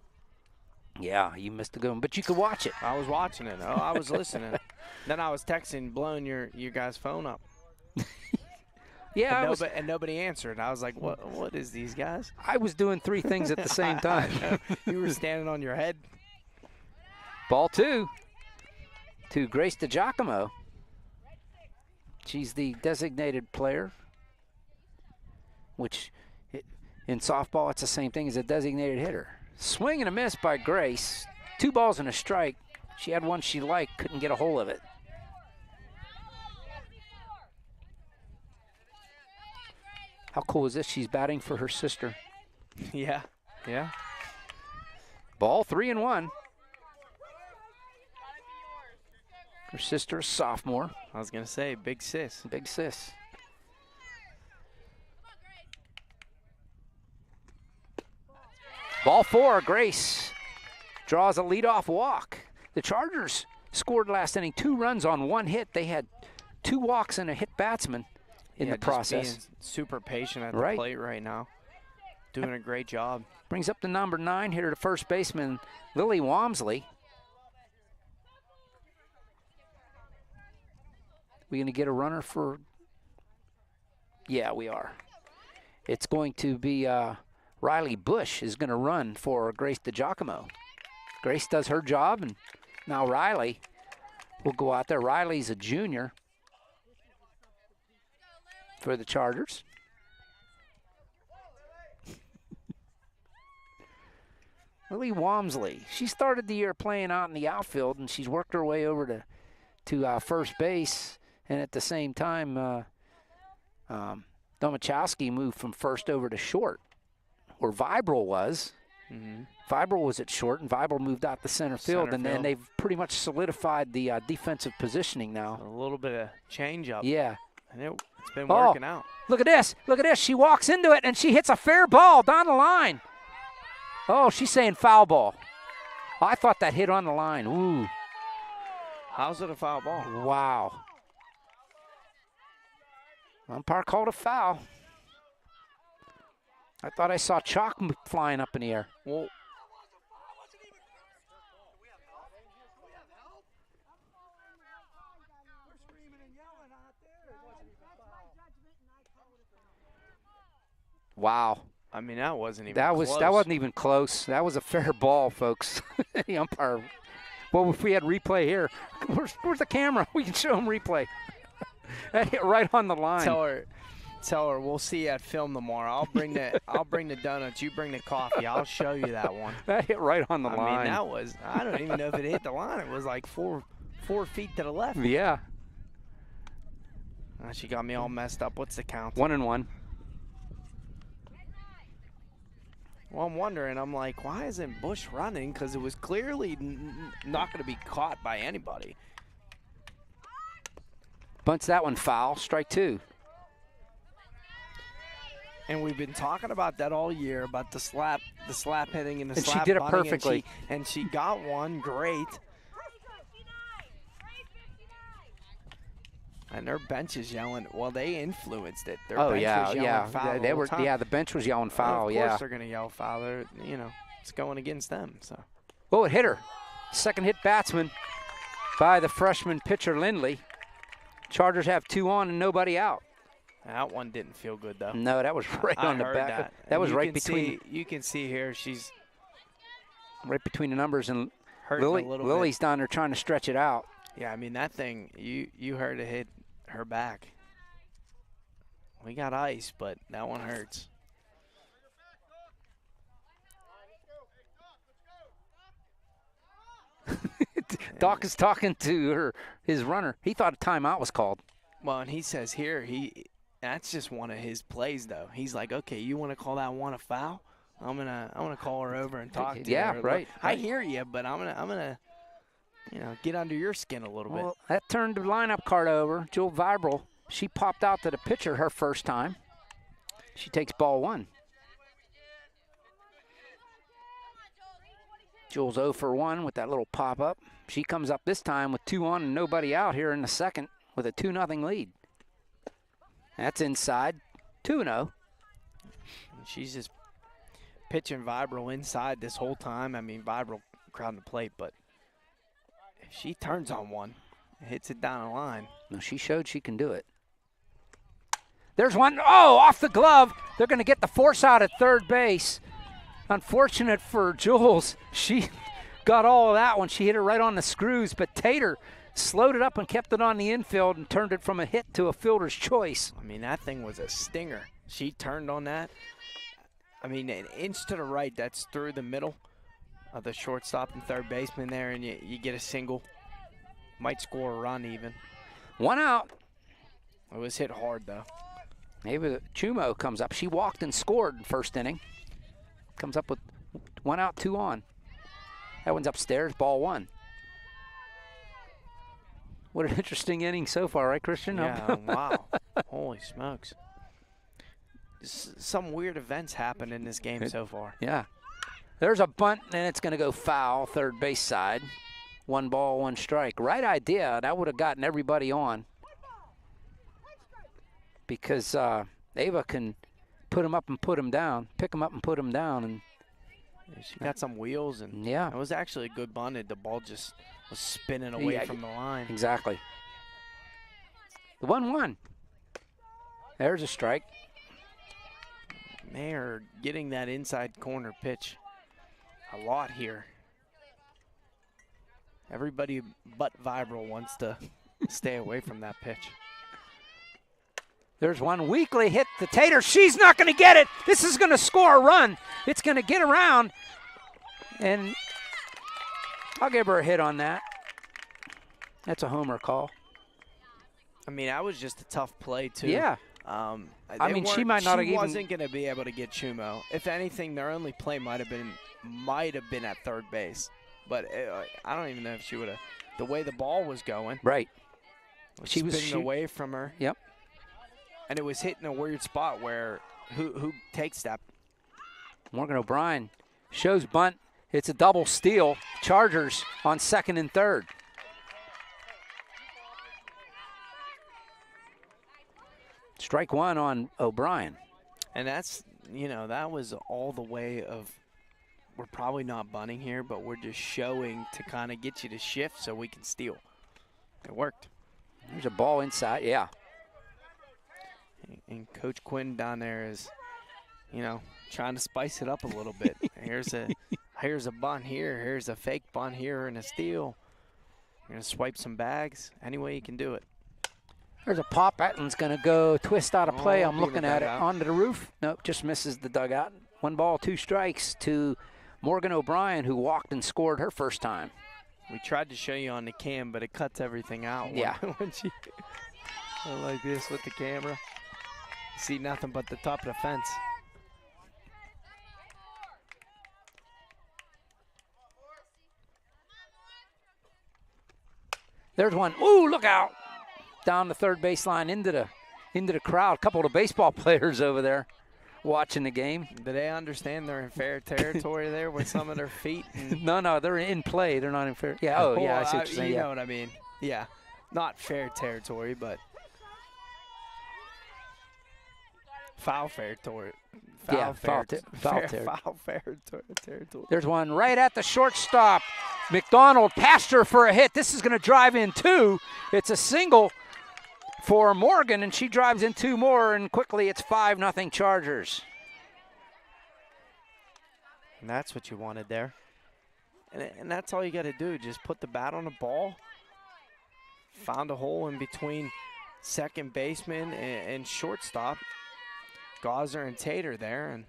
Yeah, you missed a good one, but you could watch it. I was watching it. Oh, I was listening. Then I was texting, blowing your guys' phone up. Yeah, and nobody answered. I was like, what is these guys? I was doing 3 things at the same time. You were standing on your head. Ball 2 to Grace DiGiacomo. She's the designated player, which in softball, it's the same thing as a designated hitter. Swing and a miss by Grace. 2 balls and a strike. She had one she liked, couldn't get a hold of it. How cool is this? She's batting for her sister. Yeah. Ball 3-1. Her sister, sophomore. I was going to say, big sis. Big sis. Ball 4, Grace draws a leadoff walk. The Chargers scored last inning 2 runs on 1 hit. They had 2 walks and a hit batsman in the process. Being super patient at the plate right now. Doing a great job. Brings up the number 9 hitter to first baseman, Lily Walmsley. We going to get a runner for? Yeah, we are. It's going to be Riley Bush is going to run for Grace DiGiacomo. Grace does her job, and now Riley will go out there. Riley's a junior for the Chargers. Lily Walmsley, she started the year playing out in the outfield, and she's worked her way over to first base, and at the same time Domachowski moved from first over to short, where Vibrel was. Vibrel was at short, and Vibrel moved out to center field, and then they've pretty much solidified the defensive positioning now. A little bit of change up. Yeah. And it's been working out. Look at this. Look at this. She walks into it, and she hits a fair ball down the line. Oh, she's saying foul ball. Oh, I thought that hit on the line. Ooh. How's it a foul ball? Wow. Umpire called a foul. I thought I saw chalk flying up in the air. Well, wow. I mean, that wasn't even close. That wasn't even close. That was a fair ball, folks. The umpire. Well, if we had replay here, where's the camera? We can show them replay. That hit right on the line. Tell her we'll see you at film tomorrow. I'll bring the donuts. You bring the coffee. I'll show you that one. That hit right on the line. I mean, that was. I don't even know if it hit the line. It was like four feet to the left. Yeah. She got me all messed up. What's the count? 1-1. Well, I'm wondering. I'm like, why isn't Bush running? Because it was clearly not going to be caught by anybody. Bunts that one foul. Strike 2. And we've been talking about that all year, about the slap hitting and the slap she did it bunting, perfectly. And she got one. Great. And their bench is yelling. Well, they influenced it. Their bench was yelling foul they were. time. Yeah, the bench was yelling foul. Of course they're going to yell foul. It's going against them. So. Oh, it hit her. Second hit batsman by the freshman pitcher Lindley. Chargers have 2 on and nobody out. That one didn't feel good though. No, that was right on the back. That was right between. You can see here she's right between the numbers, and Lily's down there trying to stretch it out. Yeah, I mean that thing. You heard it hit her back. We got ice, but that one hurts. Doc is talking to his runner. He thought a timeout was called. Well, and he says here that's just one of his plays though. He's like, okay, you want to call that one a foul? I'm gonna call her over and talk to her. Yeah, right. I hear you, but I'm gonna get under your skin a little bit. Well, that turned the lineup card over. Jewel Vibrel, she popped out to the pitcher her first time. She takes ball 1. Jewel's 0 for 1 with that little pop-up. She comes up this time with 2 on and nobody out here in the second with a 2-0 lead. That's inside, 2-0. She's just pitching Vibrel inside this whole time. I mean, Vibrel crowding the plate, but if she turns on one, hits it down the line. No, she showed she can do it. There's one. Oh, off the glove. They're going to get the force out at third base. Unfortunate for Jules. She got all of that one. She hit it right on the screws, but Tater slowed it up and kept it on the infield and turned it from a hit to a fielder's choice. I mean, that thing was a stinger. She turned on that. I mean, an inch to the right, that's through the middle of the shortstop and third baseman there, and you get a single. Might score a run even. 1 out. It was hit hard, though. Maybe Chumo comes up. She walked and scored in first inning. Comes up with 1 out, 2 on. That one's upstairs, ball 1. What an interesting inning so far, right, Christian? Yeah, wow. Holy smokes. Some weird events happen in this game so far. Yeah. There's a bunt, and it's going to go foul, third base side. 1 ball, 1 strike. Right idea. That would have gotten everybody on. Because Ava can put him up and put him down, pick him up and put him down. And she got some wheels, and yeah, it was actually a good bunt. The ball just was spinning away from the line. Exactly. The 1-1. There's a strike. Mayer getting that inside corner pitch a lot here. Everybody but Vibrel wants to stay away from that pitch. There's one weakly hit to Tater. She's not going to get it. This is going to score a run. It's going to get around. And I'll give her a hit on that. That's a homer call. I mean, that was just a tough play, too. Yeah. I mean, she might not have even. She wasn't going to be able to get Chumo. If anything, their only play might have been at third base. But I don't even know if she would have. The way the ball was going. Right. She was spinning away from her. Yep. And it was hitting a weird spot where who takes that? Morgan O'Brien shows bunt. It's a double steal. Chargers on second and third. Strike one on O'Brien. And that's, that was all the way of, we're probably not bunting here, but we're just showing to kind of get you to shift so we can steal. It worked. There's a ball inside, yeah. And Coach Quinn down there is, trying to spice it up a little bit. Here's a bunt here. Here's a fake bunt here and a steal. You're going to swipe some bags. Any way you can do it. There's a pop. That one's going to go twist out of play. I'm looking at it onto the roof. Nope, just misses the dugout. 1 ball, 2 strikes to Morgan O'Brien, who walked and scored her first time. We tried to show you on the cam, but it cuts everything out. Yeah. When she like this with the camera. See nothing but the top of the fence. There's one. Ooh, look out. Down the third baseline into the crowd. A couple of the baseball players over there watching the game. Do they understand they're in fair territory there with some of their feet? No, they're in play. They're not in fair. Yeah, I see what you're saying. You know what I mean. Yeah, not fair territory, but foul territory. Foul territory. There's one right at the shortstop. McDonald passed her for a hit. This is going to drive in 2. It's a single for Morgan, and she drives in 2 more, and quickly it's 5-0 Chargers. And that's what you wanted there. And that's all you got to do. Just put the bat on the ball. Found a hole in between second baseman and shortstop. Gauzer and Tater there, and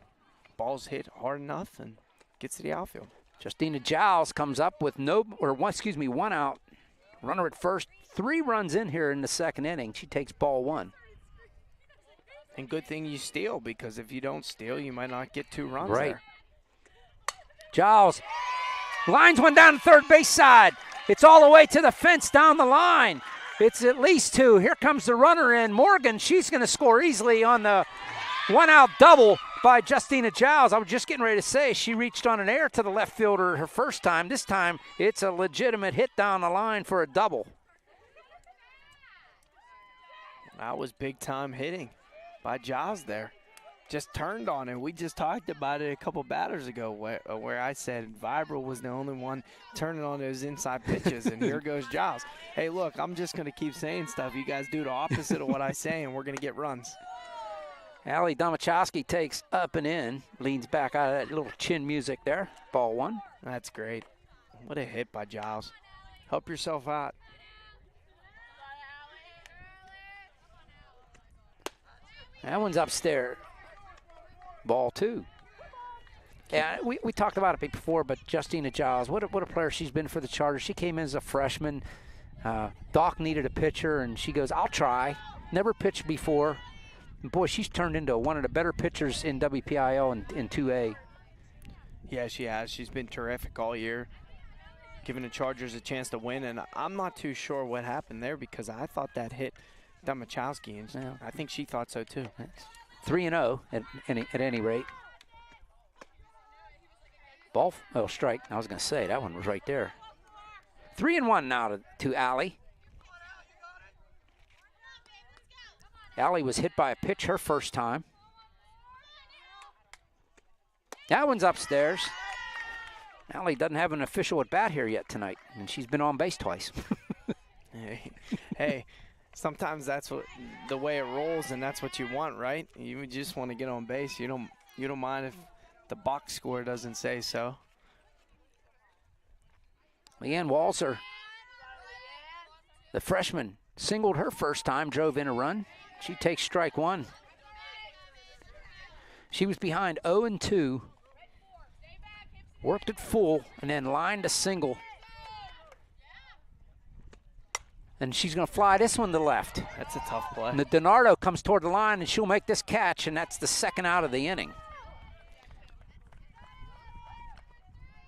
ball's hit hard enough and gets to the outfield. Justina Giles comes up with 1 out. Runner at first. 3 runs in here in the second inning. She takes ball 1. And good thing you steal, because if you don't steal, you might not get 2 runs right there. Giles lines one down the third base side. It's all the way to the fence down the line. It's at least 2. Here comes the runner in. Morgan, she's going to score easily on the 1-out double by Justina Giles. I was just getting ready to say she reached on an air to the left fielder her first time. This time it's a legitimate hit down the line for a double. That was big-time hitting by Giles there. Just turned on it. We just talked about it a couple batters ago where I said Vibra was the only one turning on those inside pitches, and here goes Giles. Hey, look, I'm just going to keep saying stuff. You guys do the opposite of what I say, and we're going to get runs. Allie Domachowski takes up and in, leans back out of that little chin music there. Ball 1. That's great. What a hit by Giles. Help yourself out. That one's upstairs. Ball 2. Yeah, we talked about it before, but Justina Giles, what a player she's been for the Chargers. She came in as a freshman. Doc needed a pitcher, and she goes, I'll try. Never pitched before. And boy, she's turned into one of the better pitchers in WPIL in 2A. Yeah, she has. She's been terrific all year, giving the Chargers a chance to win. And I'm not too sure what happened there, because I thought that hit Domachowski, and yeah, I think she thought so too. 3-0 at any rate. Ball, strike. I was going to say, that one was right there. 3-1 now to Allie. Allie was hit by a pitch her first time. That one's upstairs. Allie doesn't have an official at bat here yet tonight, and she's been on base twice. Hey, sometimes that's the way it rolls, and that's what you want, right? You just want to get on base. You don't mind if the box score doesn't say so. Leanne Walser, the freshman, singled her first time, drove in a run. She takes strike 1. She was behind 0-2, worked it full, and then lined a single. And she's going to fly this one to left. That's a tough play. And the DiNardo comes toward the line, and she'll make this catch, and that's the second out of the inning.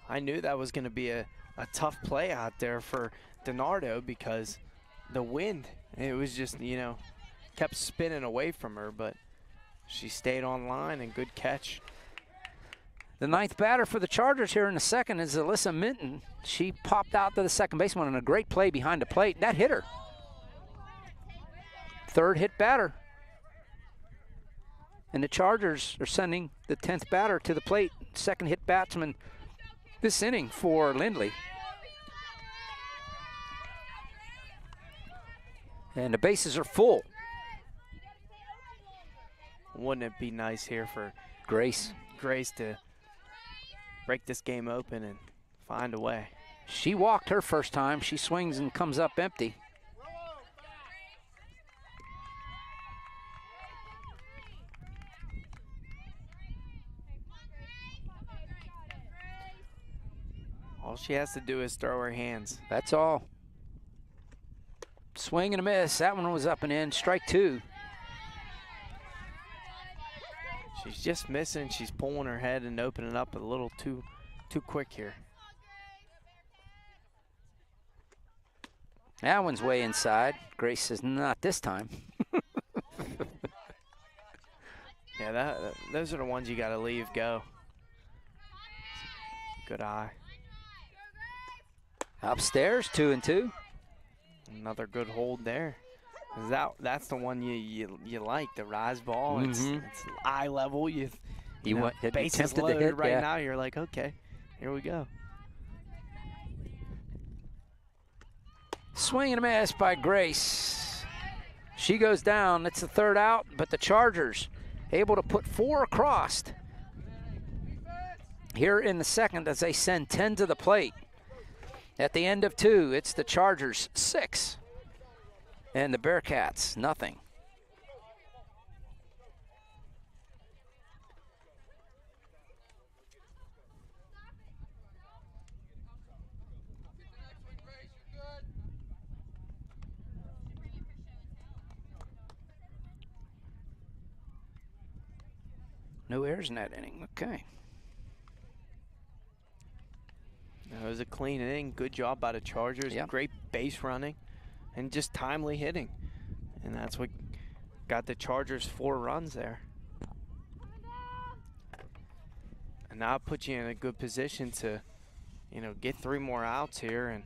I knew that was going to be a tough play out there for DiNardo because the wind, it was just, you know, kept spinning away from her, but she stayed on line and good catch. The ninth batter for the Chargers here in the second is Alyssa Minton. She popped out to the second baseman on a great play behind the plate. That hit her. Third hit batter. And the Chargers are sending the 10th batter to the plate. Second hit batsman this inning for Lindley. And the bases are full. Wouldn't it be nice here for Grace to break this game open and find a way? She walked her first time. She swings and comes up empty. All she has to do is throw her hands. That's all. Swing and a miss. That one was up and in. Strike two. She's just missing. She's pulling her head and opening up a little too quick here. That one's way inside. Grace says, not this time. Yeah, those are the ones you got to leave go. Good eye. Upstairs, 2-2. Another good hold there. That's the one you like, the rise ball. Mm-hmm. It's eye level. You want bases loaded to hit right now. You're like, okay, here we go. Swing and a miss by Grace. She goes down. It's the third out, but the Chargers able to put 4 across here in the second as they send 10 to the plate. At the end of 2, it's the Chargers 6 and the Bearcats nothing. No errors in that inning. Okay. It was a clean inning. Good job by the Chargers. Yep. Great base running and just timely hitting. And that's what got the Chargers 4 runs there. And now it puts you in a good position to, you know, get 3 more outs here and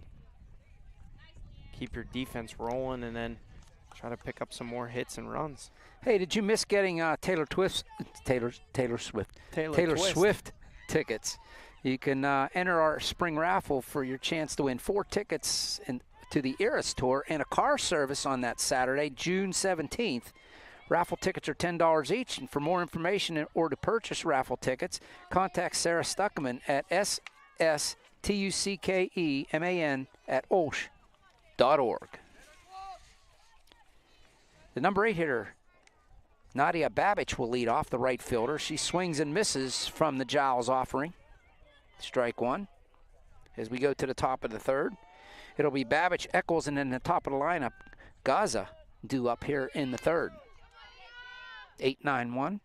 keep your defense rolling and then try to pick up some more hits and runs. Hey, did you miss getting Taylor Swift tickets? You can enter our spring raffle for your chance to win 4 tickets to the Eras Tour and a car service on that Saturday, June 17th. Raffle tickets are $10 each, and for more information or to purchase raffle tickets, contact Sarah Stuckeman at sstuckeman@olsh.org. The number 8 hitter, Nadia Babich, will lead off, the right fielder. She swings and misses from the Giles offering. Strike 1. As we go to the top of the third, it'll be Babich, Eccles, and then the top of the lineup, Gaza, due up here in the third. 8-9-1.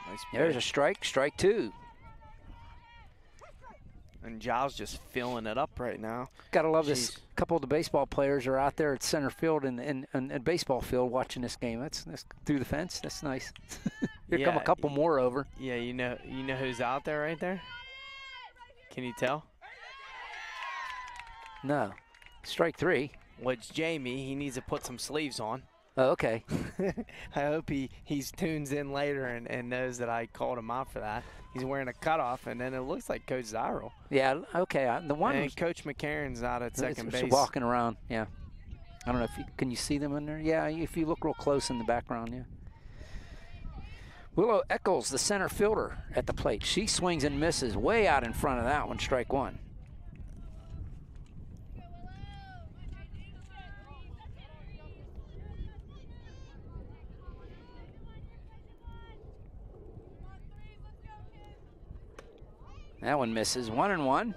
Nice. There's a strike. Strike 2. And Giles just filling it up right now. Gotta love this. A couple of the baseball players are out there at center field and baseball field watching this game. That's through the fence. That's nice. Here come a couple more over. Yeah, you know who's out there right there? Can you tell? No. Strike 3. Well, it's Jamie. He needs to put some sleeves on. Oh, okay. I hope he tunes in later and knows that I called him out for that. He's wearing a cutoff, and then it looks like Coach Zyril. Yeah, okay. The one and Coach McCarron's out at second base. Walking around, yeah. I don't know if can you see them in there? Yeah, if you look real close in the background, yeah. Willow Eccles, the center fielder at the plate. She swings and misses way out in front of that one, strike 1. That one misses. 1-1.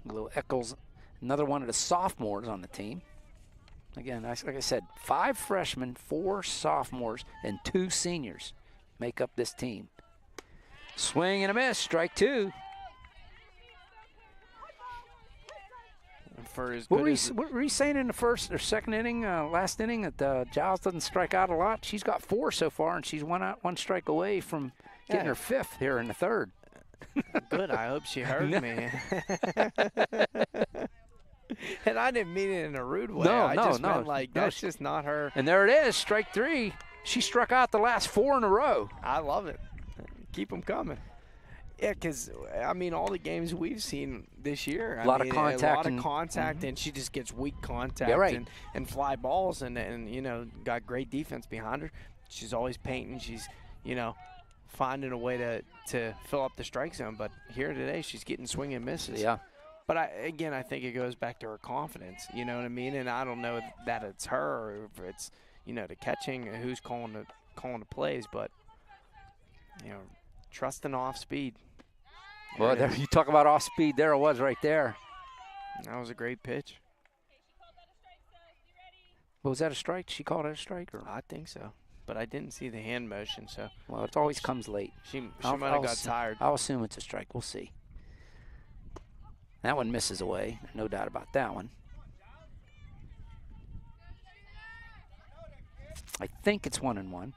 Lil Eccles, another one of the sophomores on the team. Again, like I said, 5 freshmen, 4 sophomores, and 2 seniors make up this team. Swing and a miss, strike 2. What were you saying in the first or second inning, last inning, that Giles doesn't strike out a lot? She's got 4 so far, and she's one strike away from getting her 5th here in the 3rd. Good. I hope she heard me. And I didn't mean it in a rude way. I just meant like that's just not her. And there it is, strike 3. She struck out the last 4 in a row. I love it. Keep them coming. Yeah, because, I mean, all the games we've seen this year. A lot of contact. And she just gets weak contact and fly balls and, you know, got great defense behind her. She's always painting. She's, you know, finding a way to fill up the strike zone. But here today, she's getting swing and misses. Yeah. But, again, I think it goes back to her confidence. You know what I mean? And I don't know that it's her or if it's, you know, the catching, who's calling the plays. But, you know, trusting off speed. Well, there, you talk about off speed. There it was right there. That was a great pitch. Was that a strike? She called it a strike? Or? I think so. But I didn't see the hand motion. So. Well, it always comes late. She might have got tired. I'll assume it's a strike. We'll see. That one misses away. No doubt about that one. I think it's 1-1.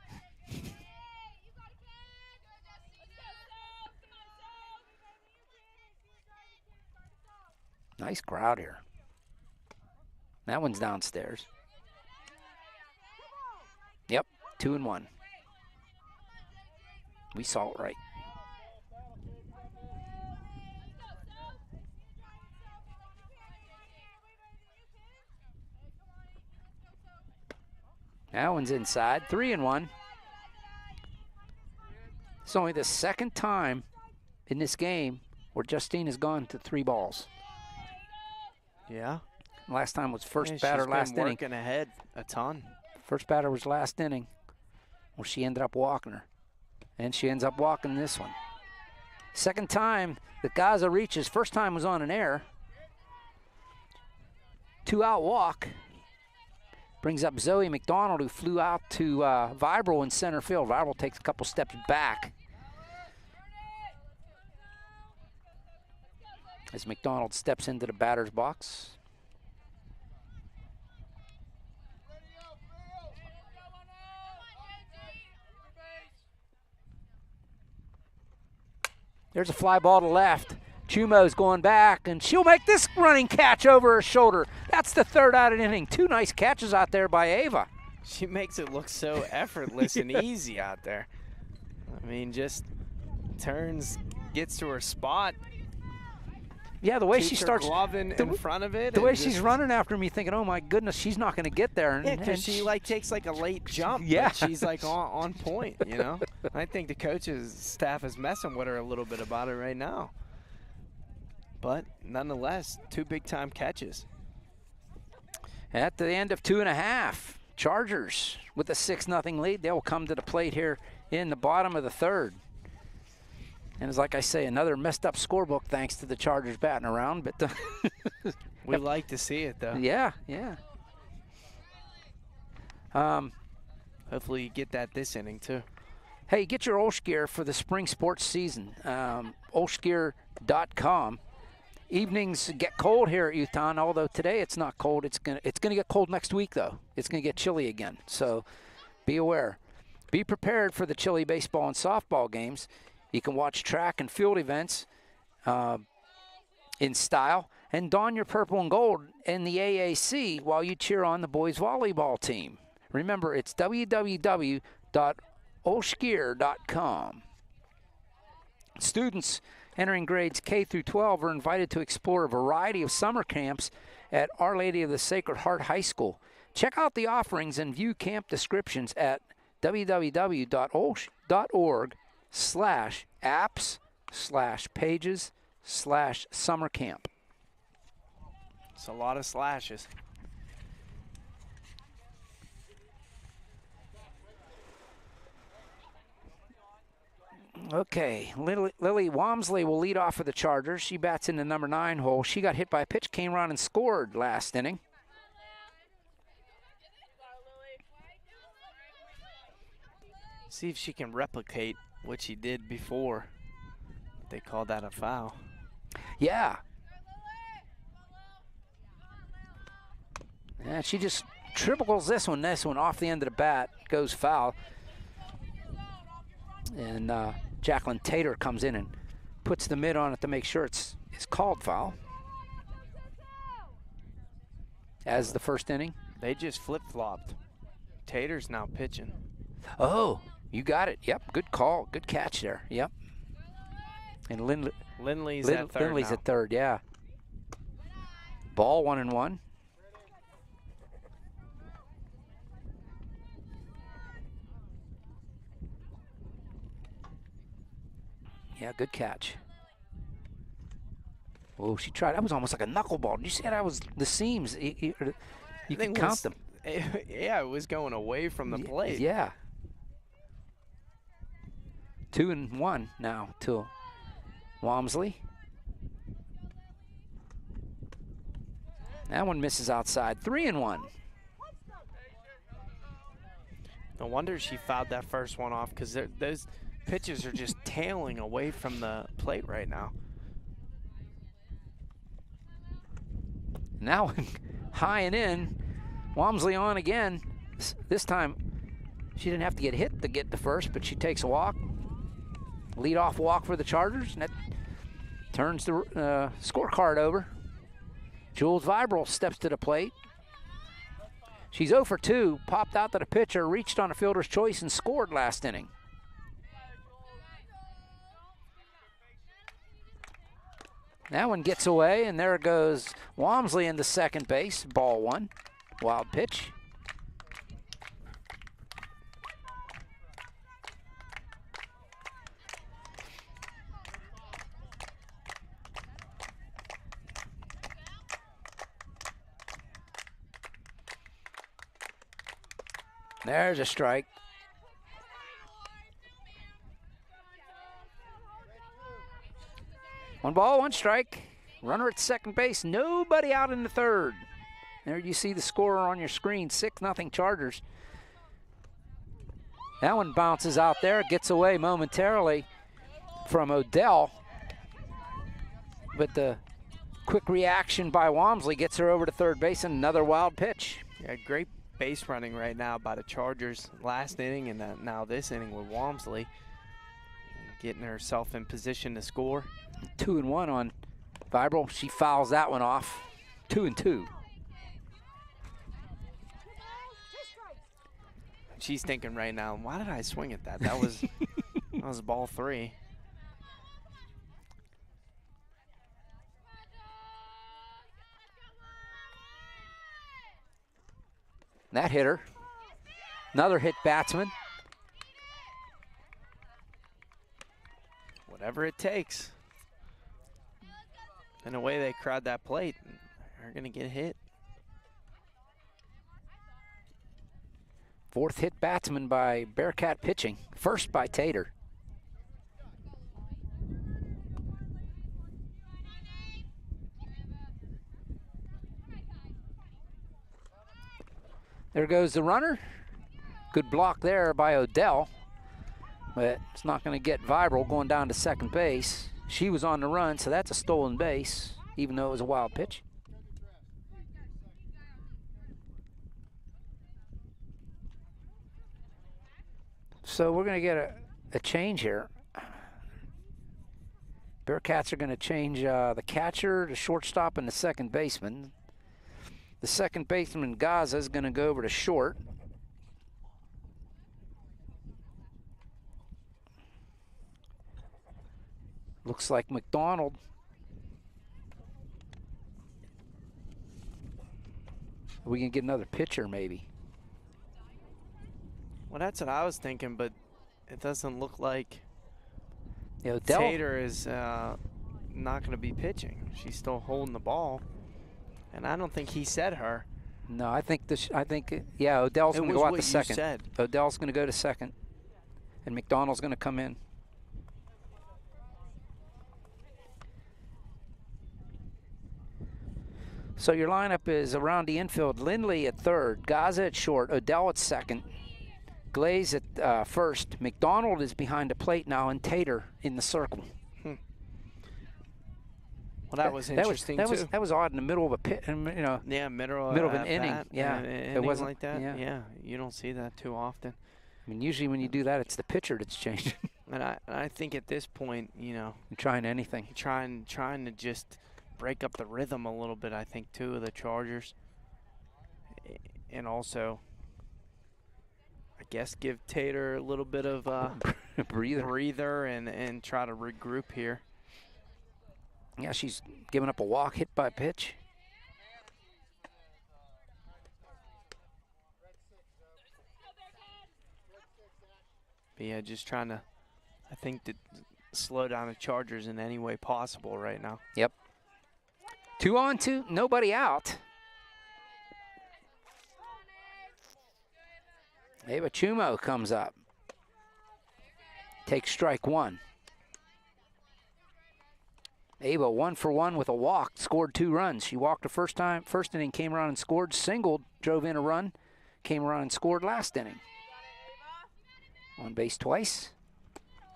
Nice crowd here. That one's downstairs. Yep, 2-1. We saw it right. That one's inside, 3-1. It's only the second time in this game where Justine has gone to 3 balls. Yeah. Last time was first batter last inning. She's been working ahead a ton. First batter was last inning where she ended up walking her. And she ends up walking this one. Second time that Gaza reaches. First time was on an error. 2-out walk. Brings up Zoe McDonald, who flew out to Vibral in center field. Vibral takes a couple steps back. As McDonald steps into the batter's box. There's a fly ball to left. Chumo's going back, and she'll make this running catch over her shoulder. That's the 3rd out of the inning. 2 nice catches out there by Ava. She makes it look so effortless and easy out there. I mean, just turns, gets to her spot. Yeah, the way she starts gloving in front of it. The way she's running after me, thinking, "Oh my goodness, she's not going to get there." Yeah, because she like takes like a late jump. Yeah, but she's like on point. You know, I think the coach's staff is messing with her a little bit about it right now. But nonetheless, 2 big-time catches. At the end of 2.5, Chargers with a 6-0 lead. They will come to the plate here in the bottom of the 3rd. And it's like I say, another messed up scorebook thanks to the Chargers batting around. But we like to see it, though. Yeah, yeah. Hopefully you get that this inning, too. Hey, get your OLSH gear for the spring sports season. OLSHgear.com. Evenings get cold here at Youthtown, although today it's not cold. It's gonna get cold next week, though. It's gonna get chilly again, so be aware. Be prepared for the chilly baseball and softball games. You can watch track and field events in style and don your purple and gold in the AAC while you cheer on the boys volleyball team. Remember, it's www.olshgear.com. Students entering grades K through 12 are invited to explore a variety of summer camps at Our Lady of the Sacred Heart High School. Check out the offerings and view camp descriptions at www.olsh.org/apps/pages/summer camp. It's a lot of slashes. Okay, Lily Walmsley will lead off for the Chargers. She bats in the number 9 hole. She got hit by a pitch, came around and scored last inning. See if she can replicate what she did before. They called that a foul. Yeah. Yeah, she just triples this one off the end of the bat, goes foul. And Jacqueline Tater comes in and puts the mitt on it to make sure it's called foul. As the first inning. They just flip-flopped. Tater's now pitching. Oh, you got it. Yep, good call. Good catch there. Yep. And Lindley's at third Lindley's now. at third, yeah. Ball 1-1. Yeah, good catch. Oh, she tried. That was almost like a knuckleball. Did you see that was the seams? You can count them. Yeah, it was going away from the plate. Yeah. 2-1 now to Walmsley. That one misses outside. 3-1. No wonder she fouled that first one off, because those pitches are just tailing away from the plate right now. Now high and in. Walmsley on again. This time she didn't have to get hit to get to first, but she takes a walk. Lead-off walk for the Chargers, and that turns the scorecard over. Jules Vibrel steps to the plate. She's 0 for 2, popped out to the pitcher, reached on a fielder's choice, and scored last inning. That one gets away, and there goes Walmsley into second base. Ball 1, wild pitch. There's a strike. One ball, one strike. Runner at second base. Nobody out in the third. There you see the score on your screen. 6-0 Chargers. That one bounces out there. Gets away momentarily from Odell. But the quick reaction by Walmsley gets her over to third base, and another wild pitch. Yeah, great base running right now by the Chargers last inning, and now this inning with Walmsley. Getting herself in position to score. 2-1 on Vibrel. She fouls that one off. 2-2. She's thinking right now, why did I swing at that? That was that was ball 3. That hit her. Another hit batsman. Whatever it takes. In a way, they crowd that plate. They're going to get hit. Fourth hit batsman by Bearcat pitching. First by Tater. There goes the runner. Good block there by Odell. But it's not going to get Vibrel going down to second base. She was on the run, so that's a stolen base, even though it was a wild pitch. So we're going to get a change here. Bearcats are going to change the catcher, the shortstop, and the second baseman. The second baseman, Gaza, is going to go over to short. Looks like McDonald. We can get another pitcher, maybe. Well, that's what I was thinking, but it doesn't look like Tater is not going to be pitching. She's still holding the ball, and I don't think he said her. No, I think yeah, Odell's going to go out to second. Said. Odell's going to go to second, and McDonald's going to come in. So your lineup is around the infield: Lindley at third, Gaza at short, Odell at second, Glaze at first. McDonald is behind the plate now, and Tater in the circle. Well, that was interesting too. That was odd in the middle of a pit, you know. Yeah, middle of an inning. Yeah, it wasn't like that. Yeah, you don't see that too often. I mean, usually when you do that, it's the pitcher that's changing. And I think at this point, you know, you're trying anything. Trying to just break up the rhythm a little bit. I think too of the Chargers, and also, I guess, give Tater a little bit of breather and try to regroup here. Yeah, she's giving up a walk, hit by pitch. But yeah, just trying to, I think, to slow down the Chargers in any way possible right now. Yep. 2-on-2, nobody out. Ava Chumo comes up. Takes strike one. Ava 1 for 1 with a walk, scored 2 runs. She walked the first inning, came around and scored, singled, drove in a run, came around and scored last inning. On base twice.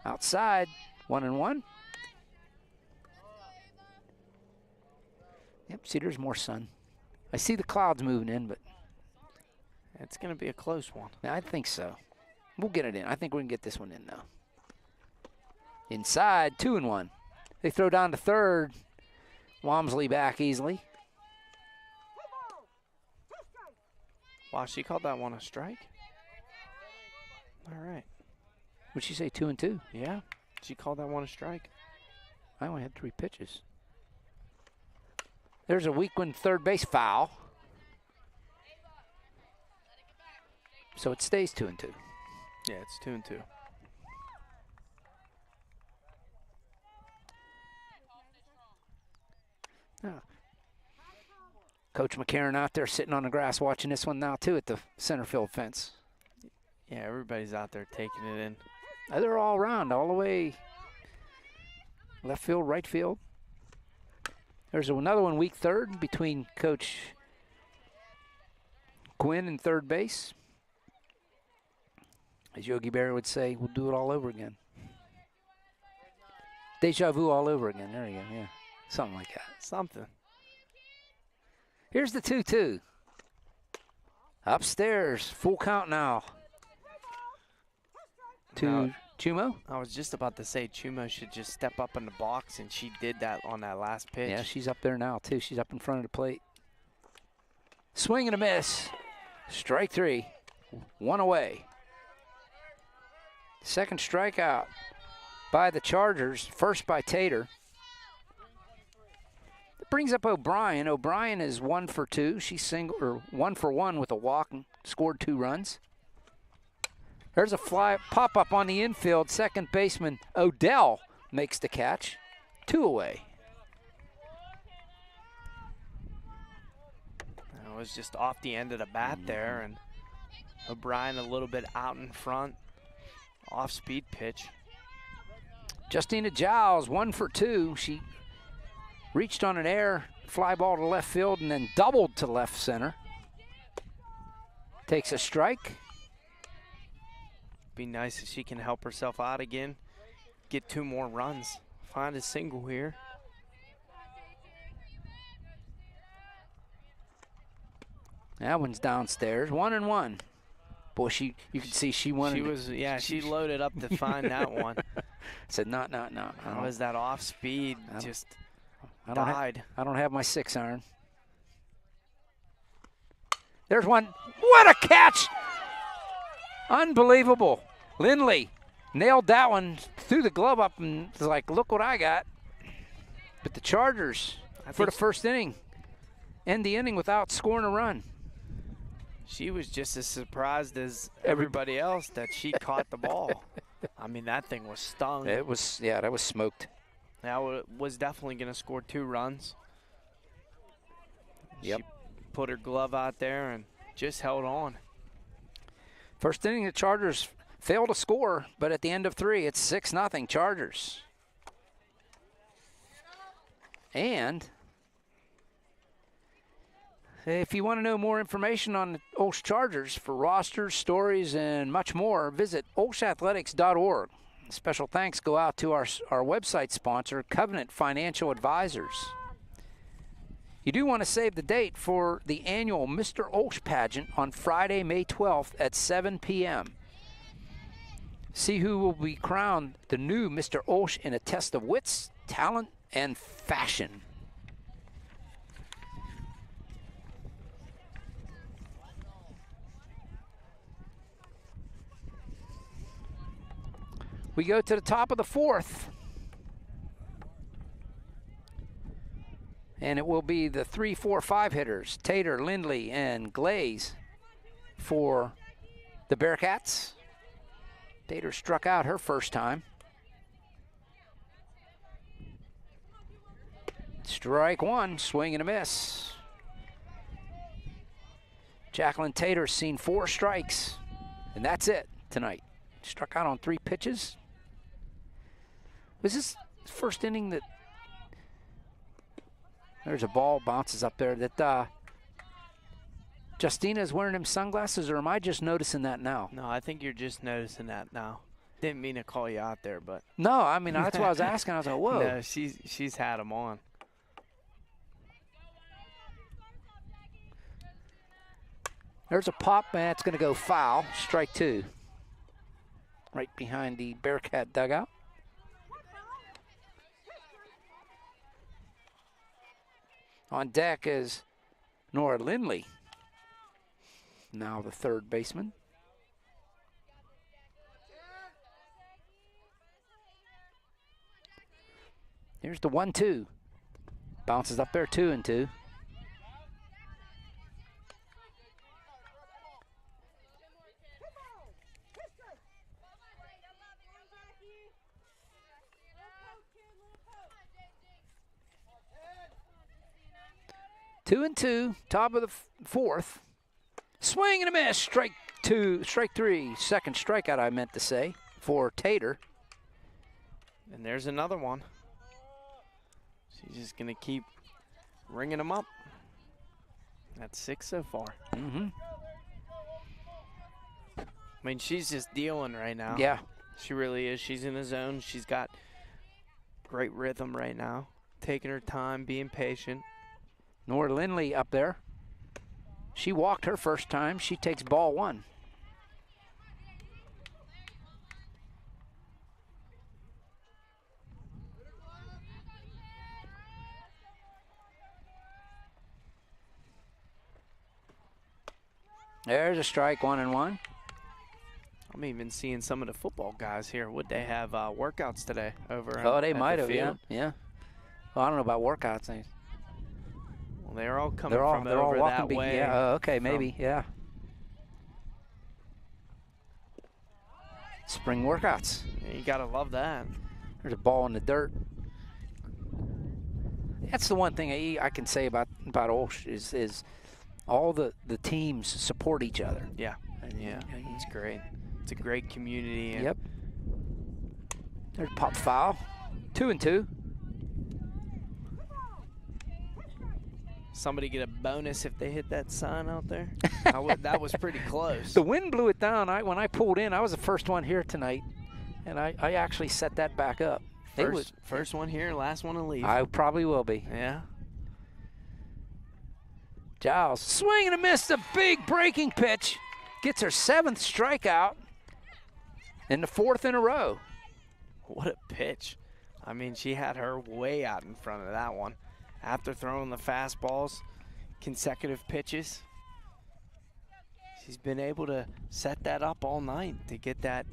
Outside, 1-1. Yep, see, there's more sun. I see the clouds moving in, but it's going to be a close one. I think so. We'll get it in. I think we can get this one in, though. Inside, 2-1. They throw down to third. Walmsley back easily. Wow, she called that one a strike? All right. What'd she say, 2-2? Yeah, she called that one a strike. I only had 3 pitches. There's a weak one, third base foul. So it stays 2-2. Yeah, it's 2-2. Oh. Coach McCarron out there sitting on the grass watching this one now, too, at the center field fence. Yeah, everybody's out there taking it in. They're all around, all the way left field, right field. There's another one, weak third, between Coach Quinn and third base. As Yogi Berra would say, we'll do it all over again. Deja vu all over again. There you go, yeah. Something like that. Something. Here's the 2-2. Upstairs, full count now. To Chumo. I was just about to say Chumo should just step up in the box, and she did that on that last pitch. Yeah, she's up there now, too. She's up in front of the plate. Swing and a miss. Strike 3. 1 away. Second strikeout by the Chargers. First by Tater. That brings up O'Brien. O'Brien is 1 for 2. She's 1 for 1 with a walk and scored 2 runs. There's a fly pop-up on the infield. Second baseman Odell makes the catch. 2 away. It was just off the end of the bat there, and O'Brien a little bit out in front. Off-speed pitch. Justina Giles, 1 for 2. She reached on an air fly ball to left field and then doubled to left center. Takes a strike. Be nice if she can help herself out again. Get 2 more runs. Find a single here. That one's downstairs. 1-1. Boy, you could see she wanted. She loaded up to find that one. Said no. How was that off speed? Just died. I don't have my 6-iron. There's one. What a catch! Unbelievable. Lindley nailed that one, threw the glove up, and was like, look what I got. But the Chargers, for the first inning, end the inning without scoring a run. She was just as surprised as everybody else that she caught the ball. I mean, that thing was stung. It was, yeah, that was smoked. That was definitely going to score 2 runs. Yep. She put her glove out there and just held on. First inning, the Chargers failed to score, but at the end of 3, it's 6-0 Chargers. And If you want to know more information on the OLSH Chargers for rosters, stories, and much more, visit olshathletics.org. Special thanks go out to our website sponsor, Covenant Financial Advisors. You do want to save the date for the annual Mr. OLSH pageant on Friday, May 12th at 7 p.m. See who will be crowned the new Mr. OLSH in a test of wits, talent, and fashion. We go to the top of the fourth. And it will be the 3, 4, 5 hitters, Tater, Lindley, and Glaze for the Bearcats. Tater struck out her first time. Strike one, swing and a miss. Jacqueline Tater's seen 4 strikes, and that's it tonight. Struck out on 3 pitches. Was this first inning that there's a ball bounces up there that Justina is wearing them sunglasses, or am I just noticing that now? No, I think you're just noticing that now. Didn't mean to call you out there, but. No, I mean, that's what I was asking. I was like, whoa. No, she's had them on. There's a pop, and it's going to go foul. Strike 2. Right behind the Bearcat dugout. On deck is Nora Lindley, now the third baseman. Here's the 1-2. Bounces up there, 2-2. Two and two, top of the fourth. Swing and a miss. Strike 3. Second strikeout, I meant to say, for Tater. And there's another one. She's just going to keep ringing them up. That's 6 so far. Mm-hmm. I mean, she's just dealing right now. Yeah. She really is. She's in the zone. She's got great rhythm right now. Taking her time, being patient. Nora Lindley up there. She walked her first time. She takes ball 1. There's a strike, 1-1. I'm even seeing some of the football guys here. Would they have workouts today over? Oh, they might have. Yeah. Well, I don't know about workouts. Well, they're all coming from over that way. Yeah. Okay. Maybe. Yeah. Spring workouts. Yeah, you gotta love that. There's a ball in the dirt. That's the one thing I can say about OLSH is all the teams support each other. Yeah. Yeah. It's great. It's a great community. Yep. There's pop foul. 2-2. Somebody get a bonus if they hit that sign out there. That was pretty close. The wind blew it down. When I pulled in, I was the first one here tonight, and I actually set that back up. First one here, last one to leave. I probably will be. Yeah. Giles, swing and a miss, a big breaking pitch. Gets her 7th strikeout and the 4th in a row. What a pitch. I mean, she had her way out in front of that one. After throwing the fastballs, consecutive pitches, she's been able to set that up all night to get that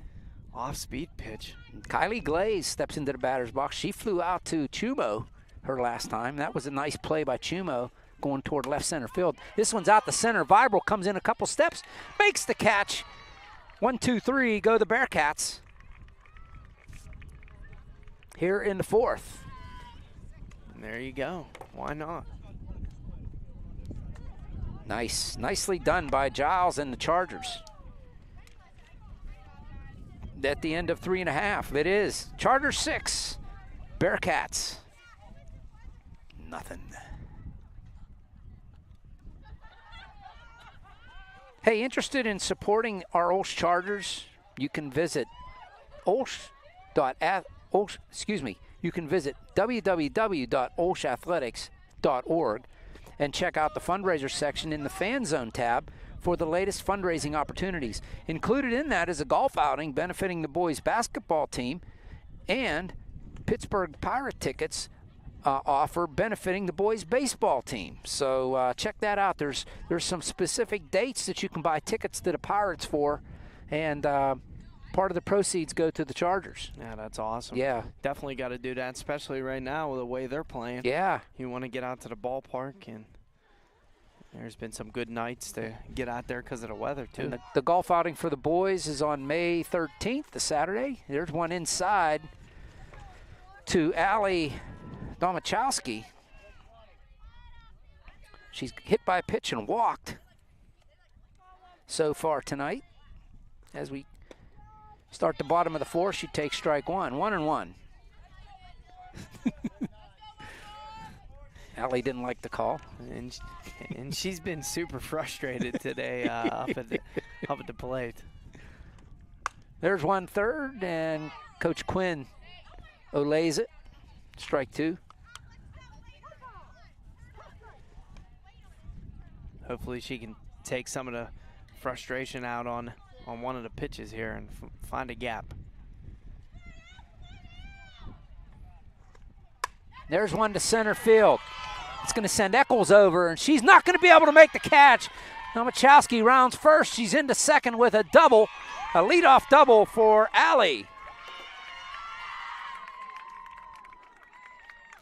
off-speed pitch. Kylie Glaze steps into the batter's box. She flew out to Chumo her last time. That was a nice play by Chumo going toward left center field. This one's out the center. Vibral comes in a couple steps, makes the catch. 1, 2, 3, go the Bearcats. Here in the 4th. And there you go. Why not? Nicely done by Giles and the Chargers. At the end of 3.5, it is Chargers 6, Bearcats nothing. Hey, interested in supporting our OLSH Chargers? You can visit you can visit www.olshathletics.org and check out the fundraiser section in the Fan Zone tab for the latest fundraising opportunities. Included in that is a golf outing benefiting the boys basketball team and Pittsburgh Pirate tickets offer benefiting the boys baseball team. So check that out. There's some specific dates that you can buy tickets to the Pirates for, and part of the proceeds go to the Chargers. Yeah, that's awesome. Yeah. Definitely got to do that, especially right now with the way they're playing. Yeah. You want to get out to the ballpark, and there's been some good nights to get out there because of the weather, too. And the golf outing for the boys is on May 13th, the Saturday. There's one inside to Allie Domachowski. She's hit by a pitch and walked so far tonight. As we start the bottom of the fourth, she takes strike one. 1-1. Allie didn't like the call. And she's been super frustrated today up at the plate. There's 1-3, and Coach Quinn olays it. Strike two. Hopefully she can take some of the frustration out on one of the pitches here and find a gap. There's one to center field. It's going to send Eccles over, and she's not going to be able to make the catch. Domachowski rounds first. She's into second with a double, a leadoff double for Allie.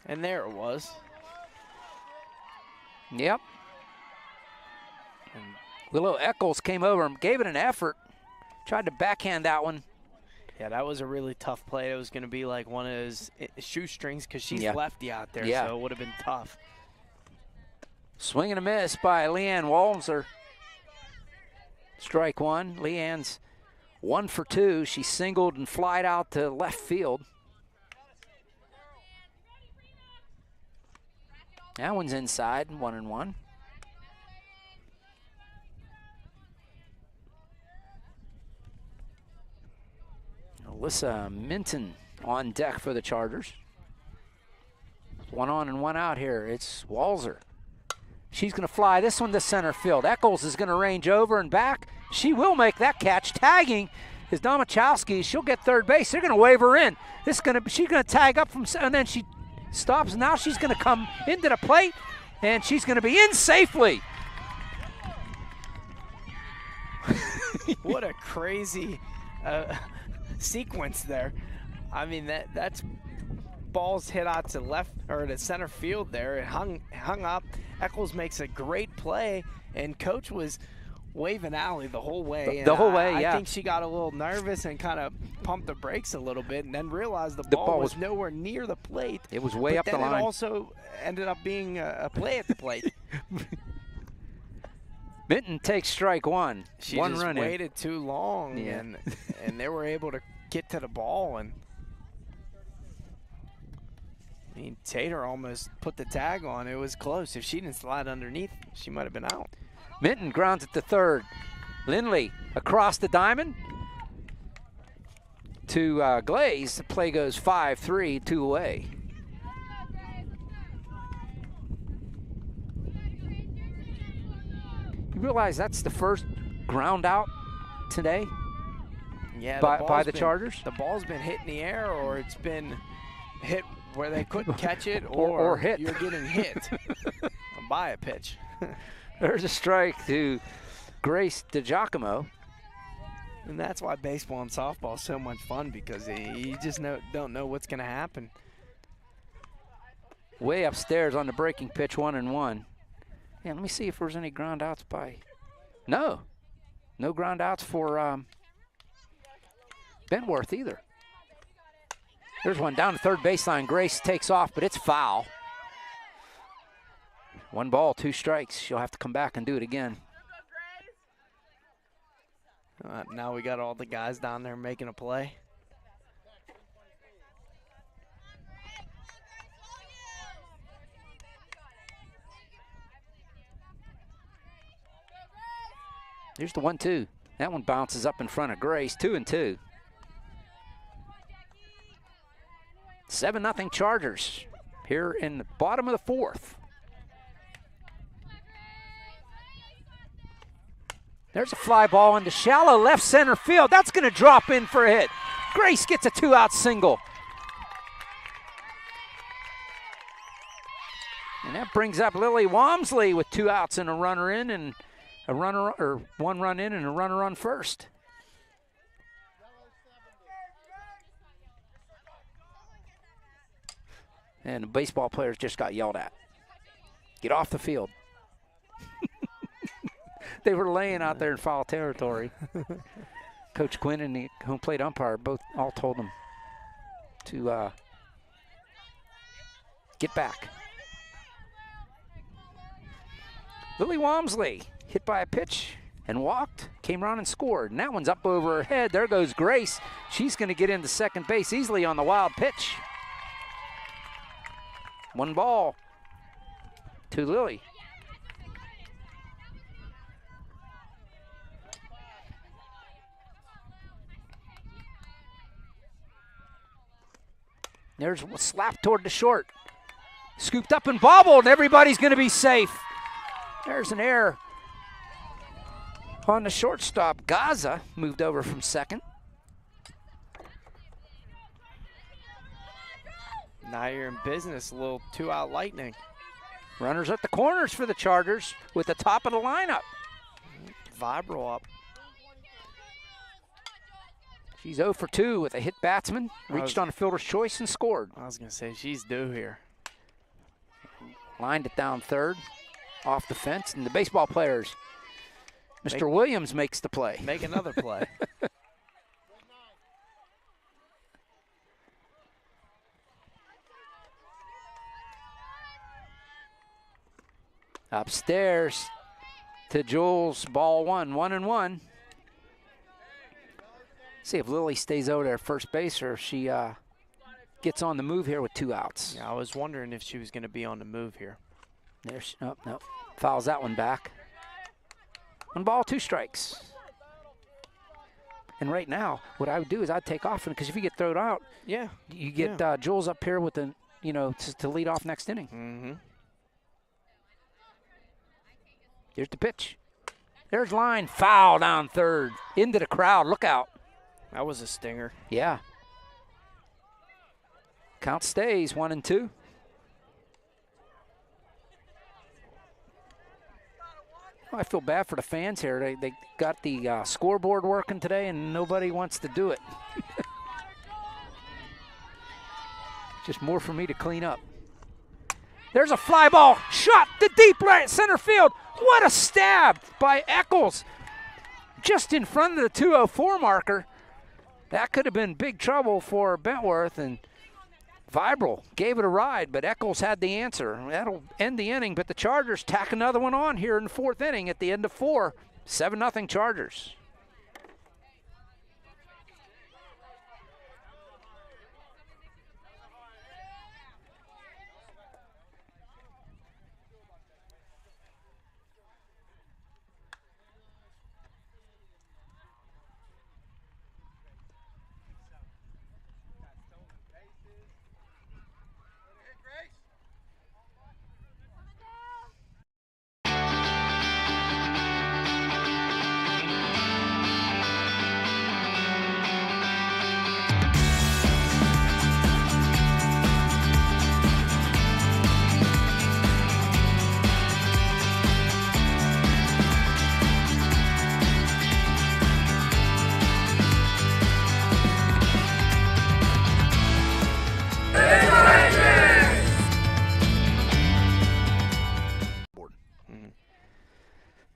And there it was. Yep. And Willow Eccles came over and gave it an effort. Tried to backhand that one. Yeah, that was a really tough play. It was going to be like one of those shoestrings because she's lefty out there, so it would have been tough. Swing and a miss by Leanne Walmser. Strike one. Leanne's 1 for 2. She singled and flied out to left field. That one's inside, 1-1. Alyssa Minton on deck for the Chargers. 1 on and 1 out here. It's Walzer. She's going to fly this one to center field. Eccles is going to range over and back. She will make that catch. Tagging is Domachowski. She'll get third base. They're going to wave her in. She's going to tag up from, and then she stops. Now she's going to come into the plate, and she's going to be in safely. What a crazy sequence there. I mean, that's balls hit out to left or to center field there. It hung up. Eccles makes a great play, and Coach was waving Allie the whole way. The whole way, I think she got a little nervous and kind of pumped the brakes a little bit, and then realized the ball was nowhere near the plate. It was way up the line. It also ended up being a play at the plate. Minton takes strike one. She one just run waited too long, and they were able to get to the ball. And I mean, Tater almost put the tag on. It was close. If she didn't slide underneath, she might have been out. Minton grounds it to third. Lindley across the diamond to Glaze. The play goes 5-3, 2 away. You realize that's the first ground out today? Yeah, by the Chargers? The ball's been hit in the air, or it's been hit where they couldn't catch it, or hit. You're getting hit by a pitch. There's a strike to Grace DiGiacomo. And that's why baseball and softball is so much fun, because you just don't know what's going to happen. Way upstairs on the breaking pitch, 1-1. Yeah, let me see if there's any ground outs by. No ground outs for Bentworth either. There's one down the third baseline. Grace takes off, but it's foul. 1 ball, 2 strikes. She'll have to come back and do it again. Now we got all the guys down there making a play. Here's the 1-2. That one bounces up in front of Grace. 2-2. 7-0 Chargers here in the bottom of the fourth. There's a fly ball into shallow left center field. That's going to drop in for a hit. Grace gets a 2-out single. And that brings up Lily Walmsley with 2 outs and a runner in, and a runner, or 1 run in and a runner on first. And the baseball players just got yelled at. Get off the field. They were laying out there in foul territory. Coach Quinn and the home plate umpire all told them to get back. Lily Walmsley hit by a pitch and walked, came around and scored. And that one's up over her head. There goes Grace. She's going to get into second base easily on the wild pitch. 1 ball to Lily. There's a slap toward the short. Scooped up and bobbled, and everybody's going to be safe. There's an error on the shortstop. Gaza moved over from second. Now you're in business, a little 2-out lightning. Runners at the corners for the Chargers with the top of the lineup. Vibral up. She's 0 for 2 with a hit batsman. Reached on a fielder's choice and scored. I was going to say, she's due here. Lined it down third, off the fence, and the baseball players. Mr. Williams makes the play. Make another play. Upstairs to Jules, ball 1, 1-1. See if Lily stays over there first base or if she gets on the move here with 2 outs. Yeah, I was wondering if she was going to be on the move here. There's, oh, no, fouls that one back. 1 ball, 2 strikes. And right now, what I would do is I'd take off, because if you get thrown out, yeah, you get Jules up here with the, to lead off next inning. Mm-hmm. Here's the pitch. There's line, foul down third, into the crowd. Look out. That was a stinger. Yeah. Count stays 1-2. I feel bad for the fans here. They got the scoreboard working today, and nobody wants to do it. Just more for me to clean up. There's a fly ball shot to deep right center field. What a stab by Eccles. Just in front of the 204 marker. That could have been big trouble for Bentworth, and Vibral gave it a ride, but Eccles had the answer. That'll end the inning, but the Chargers tack another one on here in the 4th inning at the end of 4. 7-0 Chargers.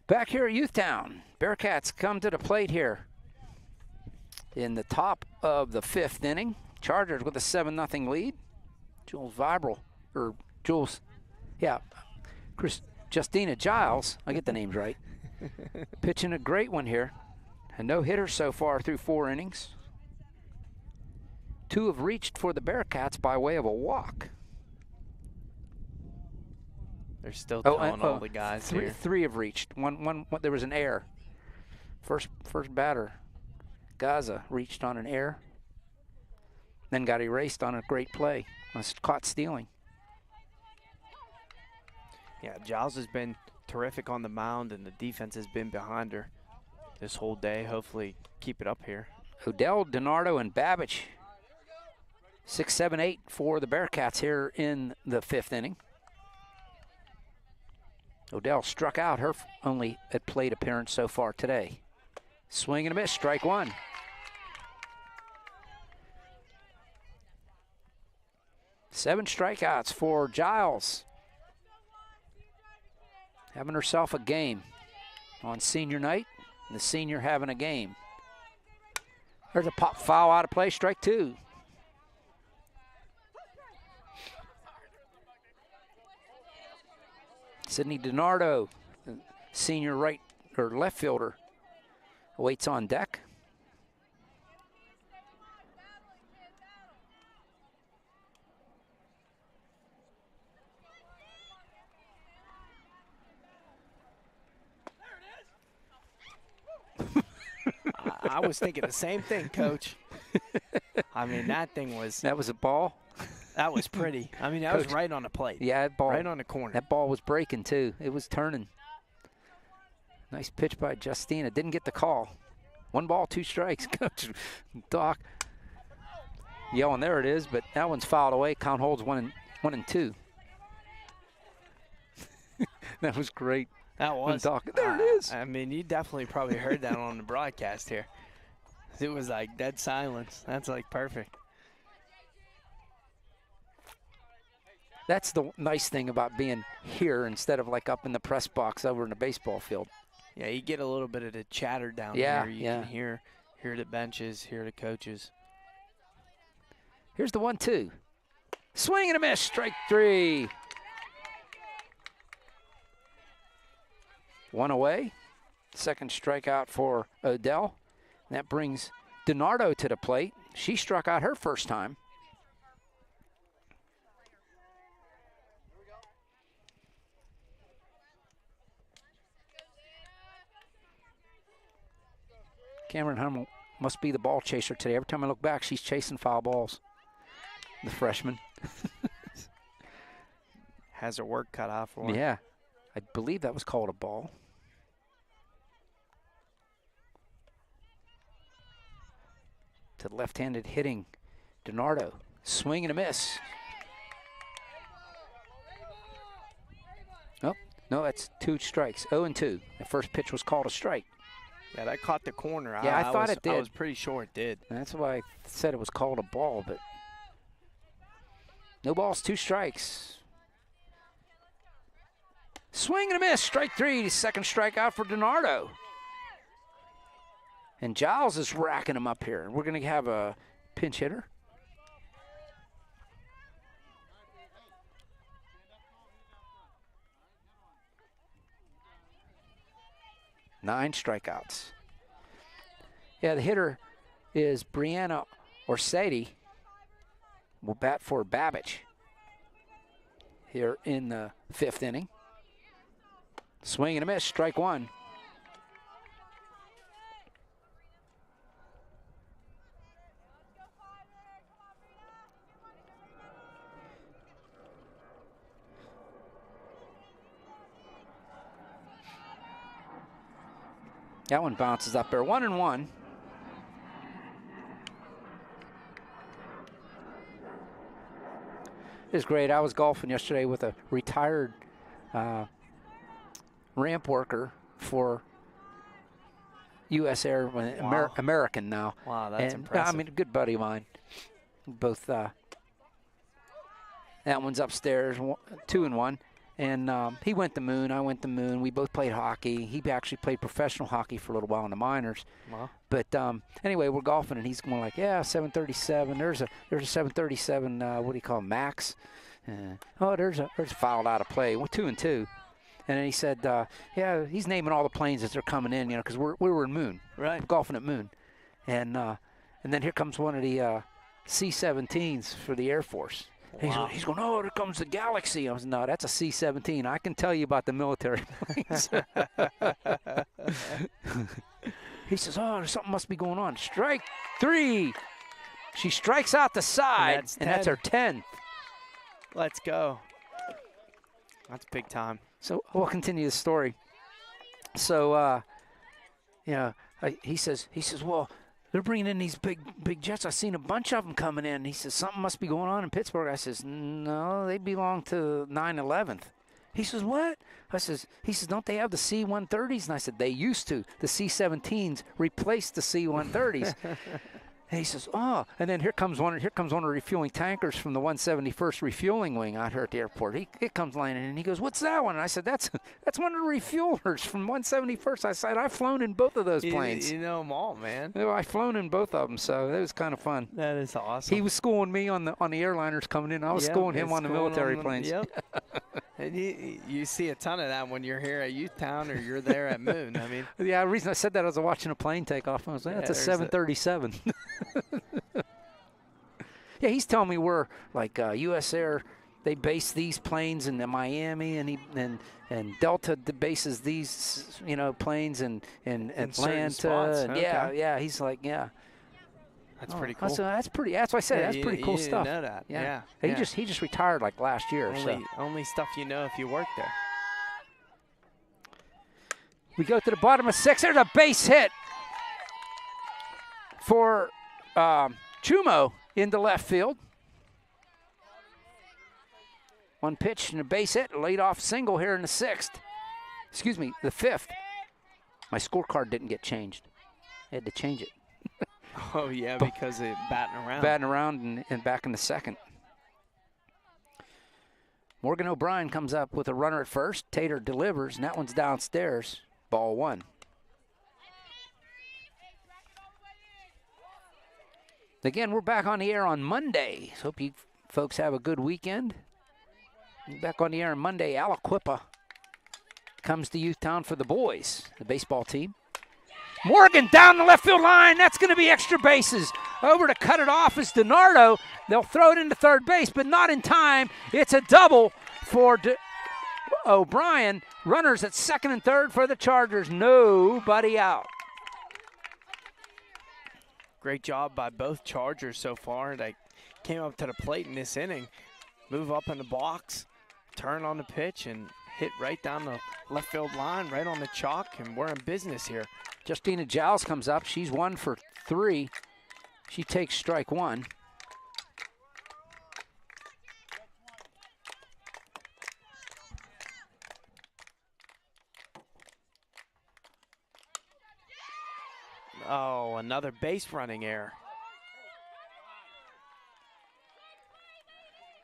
Back here at Youthtown, Bearcats come to the plate here in the top of the 5th inning. Chargers with a 7-0 lead. Justina Giles, I get the names right, pitching a great one here. A no-hitter so far through 4 innings. 2 have reached for the Bearcats by way of a walk. They're still telling all the guys here. 3 have reached. One, there was an error. First batter, Gaza, reached on an error, then got erased on a great play. Was caught stealing. Yeah, Giles has been terrific on the mound, and the defense has been behind her this whole day. Hopefully keep it up here. Odell, DiNardo, and Babbage. 6, 7, 8 for the Bearcats here in the 5th inning. Odell struck out her only at plate appearance so far today. Swing and a miss, strike one. Seven strikeouts for Giles. Having herself a game on senior night. And the senior having a game. There's a pop foul out of play, strike two. Sydney DiNardo, senior right or left fielder, waits on deck. I was thinking the same thing, Coach. I mean, that thing was... That was a ball? That was pretty. I mean, that was right on the plate. Yeah, that ball. Right on the corner. That ball was breaking, too. It was turning. Nice pitch by Justina. Didn't get the call. 1 ball, 2 strikes. Coach Doc yelling, there it is, but that one's fouled away. Count holds 1 and 2. That was great. That was. There it is. I mean, you definitely probably heard that on the broadcast here. It was like dead silence. That's like perfect. That's the nice thing about being here instead of like up in the press box over in the baseball field. Yeah, you get a little bit of the chatter down here. You can hear the benches, hear the coaches. Here's the 1-2. Swing and a miss, strike 3. 1 away. Second strikeout for Odell. That brings DiNardo to the plate. She struck out her first time. Cameron Hummel must be the ball chaser today. Every time I look back, she's chasing foul balls. The freshman. Has her work cut out for her. Yeah. I believe that was called a ball. To the left-handed hitting DiNardo. Swing and a miss. Oh, no, that's 2 strikes. 0-2. The first pitch was called a strike. Yeah, that caught the corner. Yeah, I thought it did. I was pretty sure it did. That's why I said it was called a ball, but no balls, 2 strikes. Swing and a miss, strike 3. Second strikeout for DiNardo. And Giles is racking him up here. We're going to have a pinch hitter. Nine strikeouts. Yeah, the hitter is Brianna Orsatti. Will bat for Babbage here in the 5th inning. Swing and a miss, strike 1. That one bounces up there. 1-1. It was great. I was golfing yesterday with a retired ramp worker for U.S. Air, Wow. American now. Wow, that's and, impressive. I mean, a good buddy of mine. Both, that one's upstairs, 2-1. And he went the moon, I went the moon. We both played hockey. He actually played professional hockey for a little while in the minors. Wow. But anyway, we're golfing, and he's going like, yeah, 737. There's a 737, what do you call it, Max? There's a fouled out of play. 2-2. And then he said, yeah, he's naming all the planes as they're coming in, because we were in Moon. Right. Golfing at Moon. And then here comes one of the C-17s for the Air Force. Wow. He's going, oh, there comes the Galaxy. I was, no, that's a C-17. I can tell you about the military planes. He says, oh, something must be going on. Strike 3. She strikes out the side, and that's her 10th. Let's go. That's big time. So we'll continue the story. So, he says, well, they're bringing in these big jets. I've seen a bunch of them coming in. He says, something must be going on in Pittsburgh. I says, no, they belong to 9/11th. He says, what? He says, don't they have the C-130s? And I said, they used to. The C-17s replaced the C-130s. And he says, oh, and then here comes one of the refueling tankers from the 171st refueling wing out here at the airport. It comes landing in, and he goes, what's that one? And I said, that's one of the refuelers from 171st. I said, I've flown in both of those planes. You know them all, man. I've flown in both of them, so it was kind of fun. That is awesome. He was schooling me on the airliners coming in. I was schooling him on the military planes. Yep. And you see a ton of that when you're here at Youthtown or you're there at Moon. I mean, yeah, the reason I said that, I was watching a plane take off. I was like, that's a 737. Yeah, he's telling me where, like, U.S. Air, they base these planes in Miami, and Delta bases these, planes in Atlanta. And yeah, he's like, yeah. That's pretty cool. That's why I said that's pretty cool stuff. You know that. Yeah. He just retired like last year. Only stuff you know if you work there. We go to the bottom of 6. There's a base hit for Chumo into left field. One pitch and a base hit, laid off single here in the 6th. Excuse me, the 5th. My scorecard didn't get changed. I had to change it. Oh, yeah, because of batting around. Batting around and back in the 2nd. Morgan O'Brien comes up with a runner at first. Tater delivers, and that one's downstairs. Ball 1. Again, we're back on the air on Monday. So hope you folks have a good weekend. Back on the air on Monday. Aliquippa comes to Youthtown for the boys, the baseball team. Morgan down the left field line. That's going to be extra bases. Over to cut it off is DiNardo. They'll throw it into third base, but not in time. It's a double for O'Brien. Runners at 2nd and 3rd for the Chargers. Nobody out. Great job by both Chargers so far. They came up to the plate in this inning, move up in the box, turn on the pitch, and hit right down the left field line, right on the chalk, and we're in business here. Justina Giles comes up. She's 1 for 3. She takes strike 1. Oh, another base running error.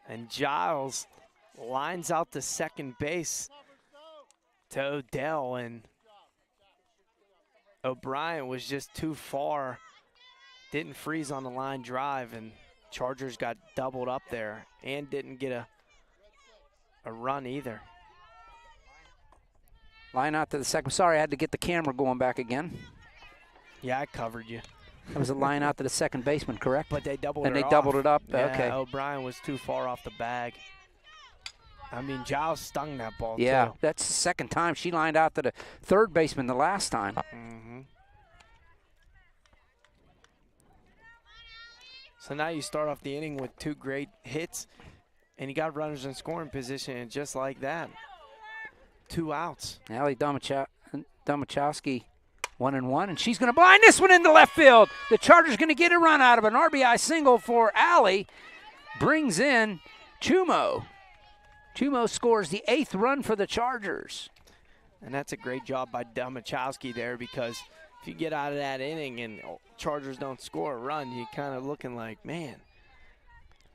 And Giles lines out to second base to Odell, and O'Brien was just too far. Didn't freeze on the line drive, and Chargers got doubled up there and didn't get a run either. Line out to the second. Sorry, I had to get the camera going back again. Yeah, I covered you. That was a line out to the second baseman, correct? But they doubled it And they off. doubled it up? Yeah, okay. O'Brien was too far off the bag. I mean, Giles stung that ball, yeah, too. that's the second time. She lined out to the third baseman the last time. Mm-hmm. So now you start off the inning with 2 great hits, and you got runners in scoring position, and just like that, 2 outs. Allie Domachowski 1-1, and she's going to blind this one into left field. The Chargers going to get a run out of an RBI single for Allie. Brings in Chumo. Chumo scores the 8th run for the Chargers. And that's a great job by Domachowski there, because if you get out of that inning and Chargers don't score a run, you're kind of looking like, man,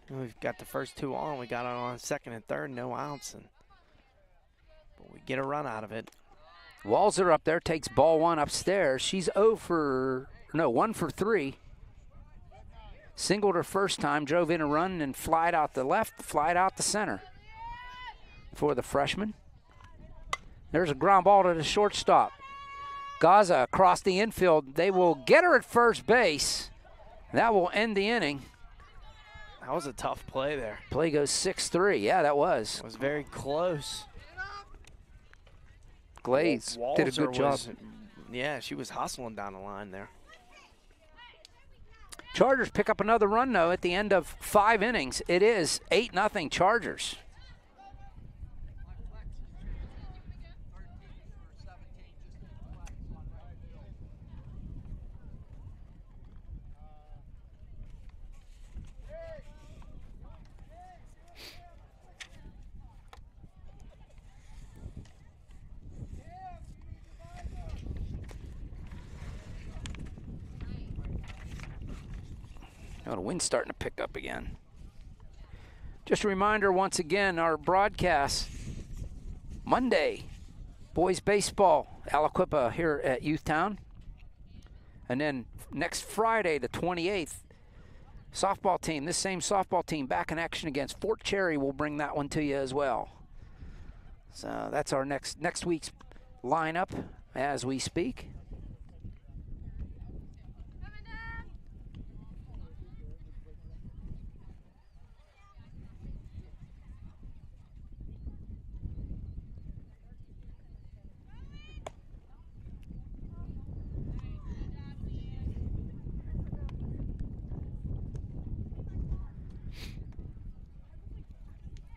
we've got the first 2 on. We got it on 2nd and 3rd, no outs. But we get a run out of it. Walzer up there takes ball 1 upstairs. She's 1 for 3. Singled her first time, drove in a run, and flied out the left, flied out the center for the freshman. There's a ground ball to the shortstop. Gaza across the infield. They will get her at first base. That will end the inning. That was a tough play there. Play goes 6-3. Yeah, that was. It was very close. Glaze did a good job. Yeah, she was hustling down the line there. Chargers pick up another run, though, at the end of 5 innings. It is 8-0 Chargers. Oh, the wind's starting to pick up again. Just a reminder once again, our broadcast Monday, boys baseball, Aliquippa here at Youthtown. And then next Friday, the 28th, softball team, this same softball team back in action against Fort Cherry. We'll bring that one to you as well. So that's our next week's lineup as we speak.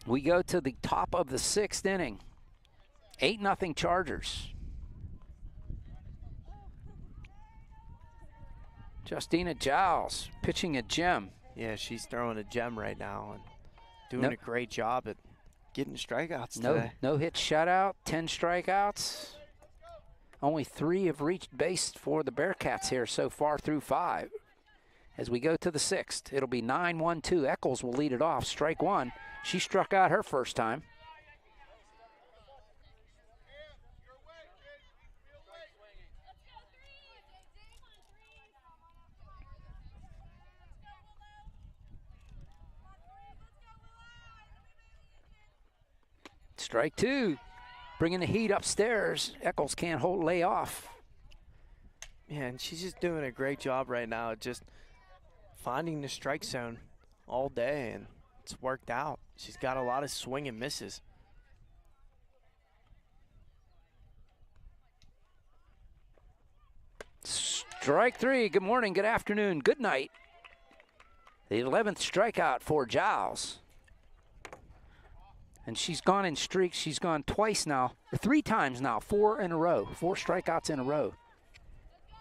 We go to the top of the 6th inning. 8-0 Chargers. Justina Giles pitching a gem. Yeah, she's throwing a gem right now and doing a great job at getting strikeouts today. No hit shutout, 10 strikeouts. Only 3 have reached base for the Bearcats here so far through 5. As we go to the 6th, it'll be 9-1-2. Eccles will lead it off, strike 1. She struck out her first time. Strike 2. Bringing the heat upstairs. Eccles can't lay off. Yeah, and she's just doing a great job right now, just finding the strike zone all day, and it's worked out. She's got a lot of swing and misses. Strike 3. Good morning, good afternoon, good night. The 11th strikeout for Giles. And she's gone in streaks. She's gone twice now, or 3 times now, 4 in a row, 4 strikeouts in a row.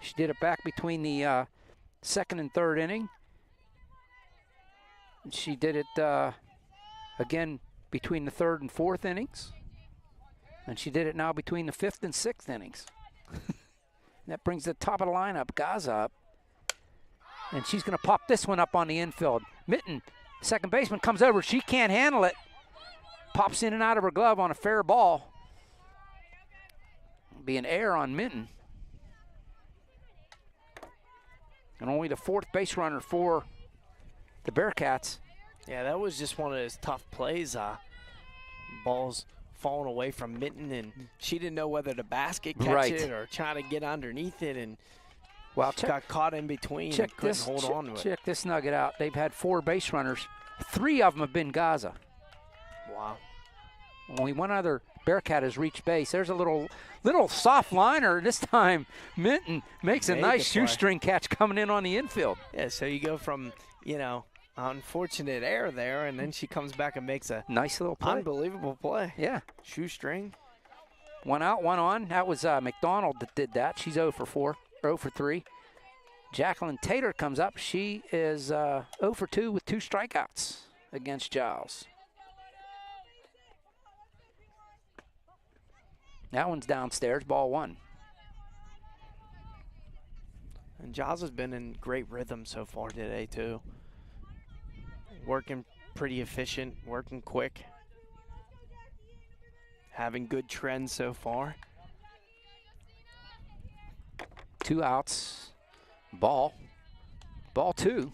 She did it back between the 2nd and 3rd inning. She did it again between the 3rd and 4th innings. And she did it now between the 5th and 6th innings. That brings the top of the lineup, Gaza, up. And she's going to pop this one up on the infield. Mitten, second baseman, comes over. She can't handle it. Pops in and out of her glove on a fair ball. Be an error on Minton. And only the 4th base runner for the Bearcats. Yeah, that was just one of those tough plays. Balls falling away from Minton, and she didn't know whether to basket catch it or try to get underneath it, and she got caught in between and couldn't hold on to it. Check this nugget out. They've had 4 base runners. 3 of them have been Gaza. Wow. Only one other Bearcat has reached base. There's a little soft liner. This time, Minton makes a nice shoestring catch coming in on the infield. Yeah, so you go from, unfortunate error there, and then she comes back and makes a nice little play. Unbelievable play. Yeah. Shoestring. 1 out, 1 on. That was McDonald that did that. She's 0 for 4, 0 for 3. Jacqueline Tater comes up. She is 0 for 2 with 2 strikeouts against Giles. That one's downstairs, ball 1. And Giles has been in great rhythm so far today, too. Working pretty efficient, working quick. Having good trends so far. 2 outs, ball 2.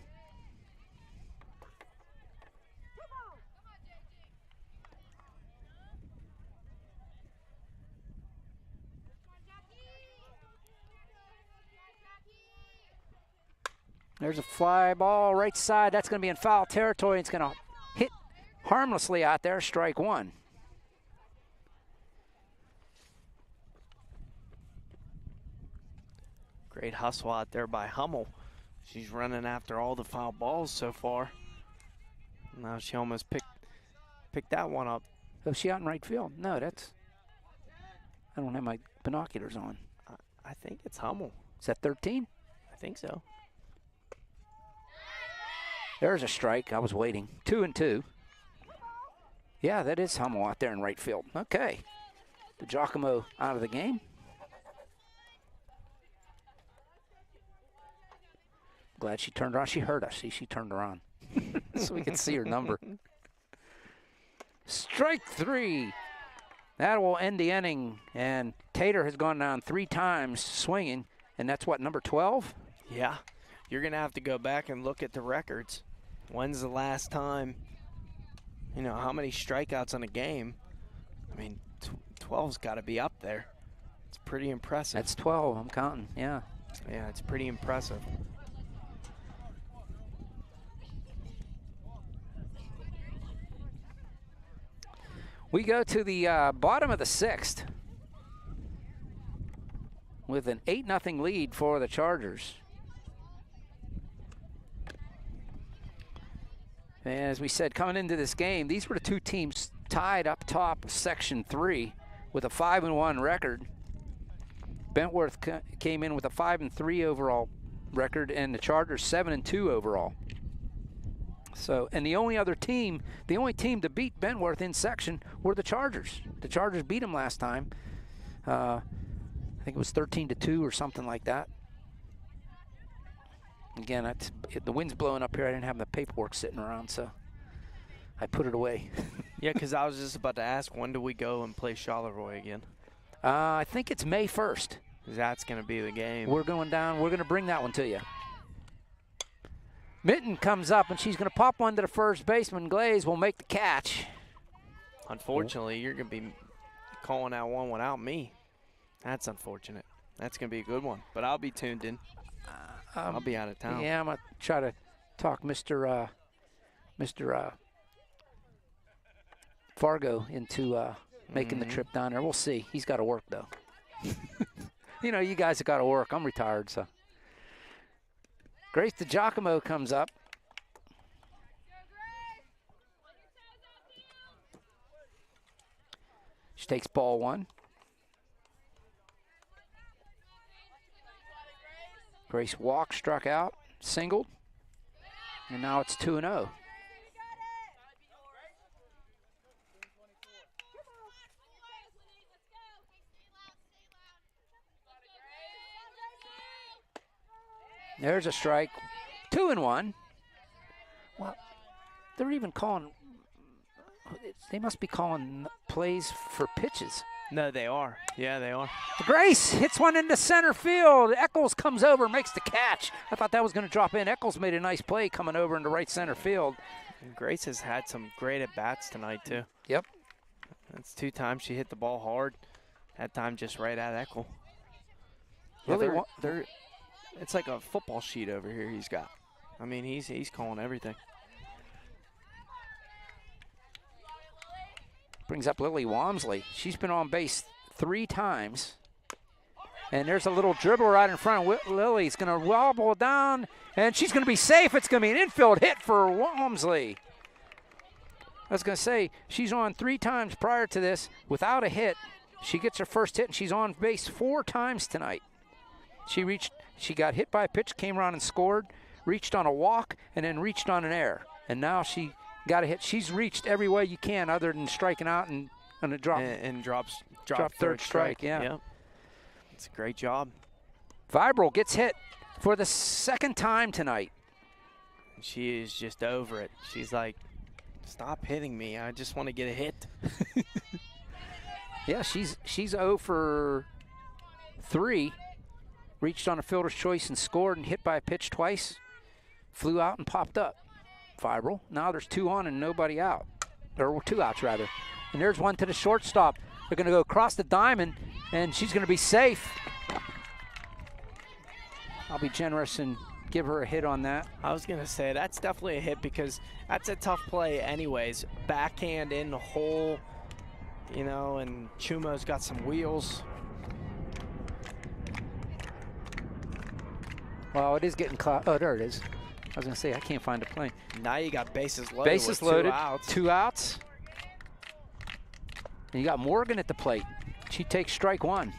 There's a fly ball right side. That's going to be in foul territory. It's going to hit harmlessly out there, strike 1. Great hustle out there by Hummel. She's running after all the foul balls so far. Now she almost picked that one up. Oh, she out in right field? No, that's... I don't have my binoculars on. I think it's Hummel. Is that 13? I think so. There's a strike. I was waiting. 2-2. Yeah, that is Hummel out there in right field. Okay. DeGiacomo out of the game. Glad she turned around. She heard us. See, she turned around so we could see her number. Strike 3. That will end the inning. And Tater has gone down 3 times swinging. And that's what, number 12? Yeah. You're going to have to go back and look at the records. When's the last time, you know, how many strikeouts in a game? I mean, 12's got to be up there. It's pretty impressive. That's 12. I'm counting. Yeah. Yeah, it's pretty impressive. We go to the bottom of the 6th with an 8-0 lead for the Chargers. And as we said, coming into this game, these were the 2 teams tied up top of Section 3 with a 5-1 record. Bentworth came in with a 5-3 overall record, and the Chargers 7-2 overall. So, and the only team to beat Bentworth in section were the Chargers. The Chargers beat them last time. I think it was 13-2 or something like that. Again, the wind's blowing up here. I didn't have the paperwork sitting around, so I put it away. Yeah, because I was just about to ask, when do we go and play Charleroi again? I think it's May 1st. That's going to be the game. We're going down. We're going to bring that one to you. Mitten comes up, and she's going to pop one to the first baseman. Glaze will make the catch. Unfortunately, you're going to be calling out one without me. That's unfortunate. That's going to be a good one, but I'll be tuned in. I'll be out of town. Yeah, I'm going to try to talk Mr. Fargo into making the trip down there. We'll see. He's got to work, though. You know, you guys have got to work. I'm retired, so. Grace DeGiacomo comes up. She takes ball 1. Grace walked, struck out, singled, and now it's 2-0. There's a strike. 2-1. Well, they're even calling. They must be calling plays for pitches. No, they are. Yeah, they are. Grace hits one into center field. Eccles comes over, makes the catch. I thought that was going to drop in. Eccles made a nice play coming over into right center field. And Grace has had some great at-bats tonight, too. Yep. That's 2 times she hit the ball hard. That time just right at Eccles. Really, they're it's like a football sheet over here he's got. I mean, he's calling everything. Brings up Lily Walmsley. She's been on base 3 times. And there's a little dribble right in front of Lily's going to wobble down, and she's going to be safe. It's going to be an infield hit for Walmsley. I was going to say, she's on 3 times prior to this without a hit. She gets her first hit, and she's on base 4 times tonight. She got hit by a pitch, came around and scored, reached on a walk, and then reached on an error. And now she got a hit. She's reached every way you can other than striking out and a drop. And drop third strike, yeah. Yep. It's a great job. Vibral gets hit for the 2nd time tonight. She is just over it. She's like, stop hitting me. I just want to get a hit. Yeah, she's 0 for 3. Reached on a fielder's choice and scored, and hit by a pitch twice. Flew out and popped up. Vibral. Now there's 2 on and nobody out. Or 2 outs, rather. And there's one to the shortstop. They're going to go across the diamond, and she's going to be safe. I'll be generous and give her a hit on that. I was going to say, that's definitely a hit because that's a tough play anyways. Backhand in the hole, you know, and Chumo's got some wheels. Well, it is getting caught. Oh, there it is. I was going to say, I can't find a plane. Now you got bases loaded. Bases loaded. 2 outs. And you got Morgan at the plate. She takes strike 1.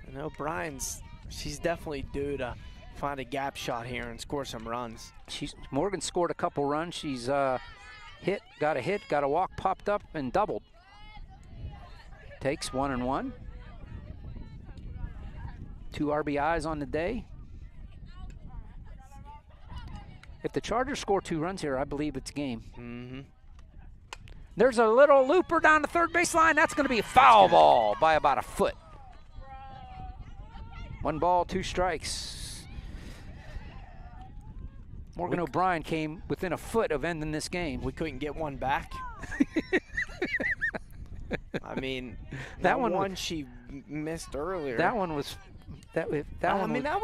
And O'Brien's, she's definitely due to find a gap shot here and score some runs. Morgan scored a couple runs. She's got a hit, got a walk, popped up, and doubled. Takes 1-1. 2 RBIs on the day. If the Chargers score 2 runs here, I believe it's game. Mm-hmm. There's a little looper down the third baseline. That's going to be a foul ball by about a foot. 1 ball, 2 strikes. Morgan O'Brien came within a foot of ending this game. We couldn't get one back. I mean, that one she missed earlier. That one was. That was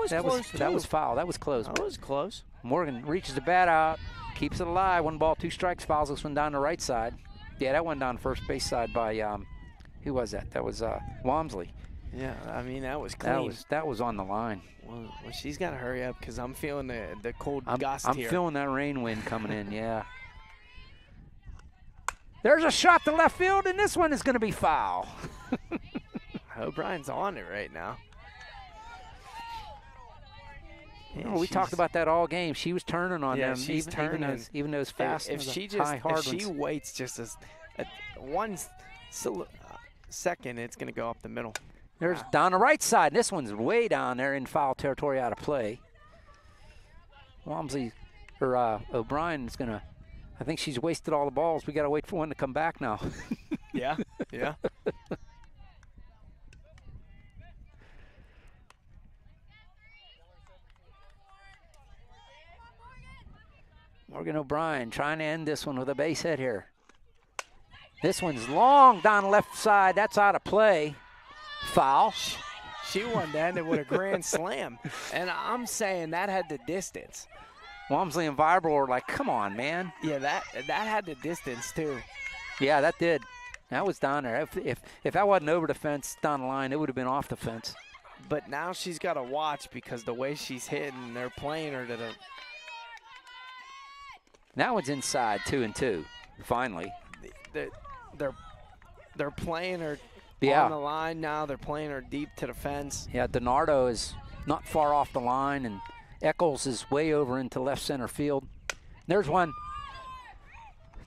close too. That was foul. That was close. That was close. Morgan reaches the bat out, keeps it alive. 1 ball, 2 strikes. Fouls this one down the right side. Yeah, that one down first base side by who was that? That was Walmsley. Yeah, I mean that was clean. That was on the line. Well, she's got to hurry up because I'm feeling the cold gust here. I'm feeling that rain wind coming in. Yeah. There's a shot to left field, and this one is going to be foul. O'Brien's on it right now. Yeah, we talked about that all game. She was turning on them, she's turning. even those fast, if she waits just one second, it's going to go up the middle. There's down the right side. This one's way down there in foul territory, out of play. Walmsley or O'Brien is going to. I think she's wasted all the balls. We got to wait for one to come back now. Yeah. Morgan O'Brien trying to end this one with a base hit here. This one's long down the left side. That's out of play. Foul. She wanted to end it with a grand slam. And I'm saying that had the distance. Walmsley and Vibrel were like, come on, man. Yeah, that had the distance, too. Yeah, that did. That was down there. If that wasn't over the fence down the line, it would have been off the fence. But now she's got to watch because the way she's hitting, they're playing her to the... That one's inside, 2-2, finally. They're playing her on the line now. They're playing her deep to the fence. Yeah, DiNardo is not far off the line, and Eccles is way over into left center field. There's one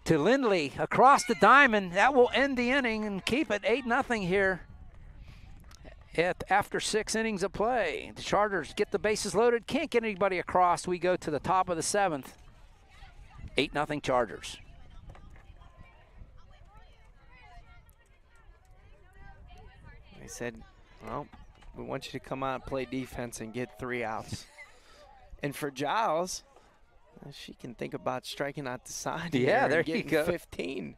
to Lindley across the diamond. That will end the inning and keep it 8-0 here after 6 innings of play. The Chargers get the bases loaded. Can't get anybody across. We go to the top of the 7th. 8-0 Chargers. They said, well, we want you to come out and play defense and get 3 outs. And for Giles, she can think about striking out the side. Yeah, there you go. 15,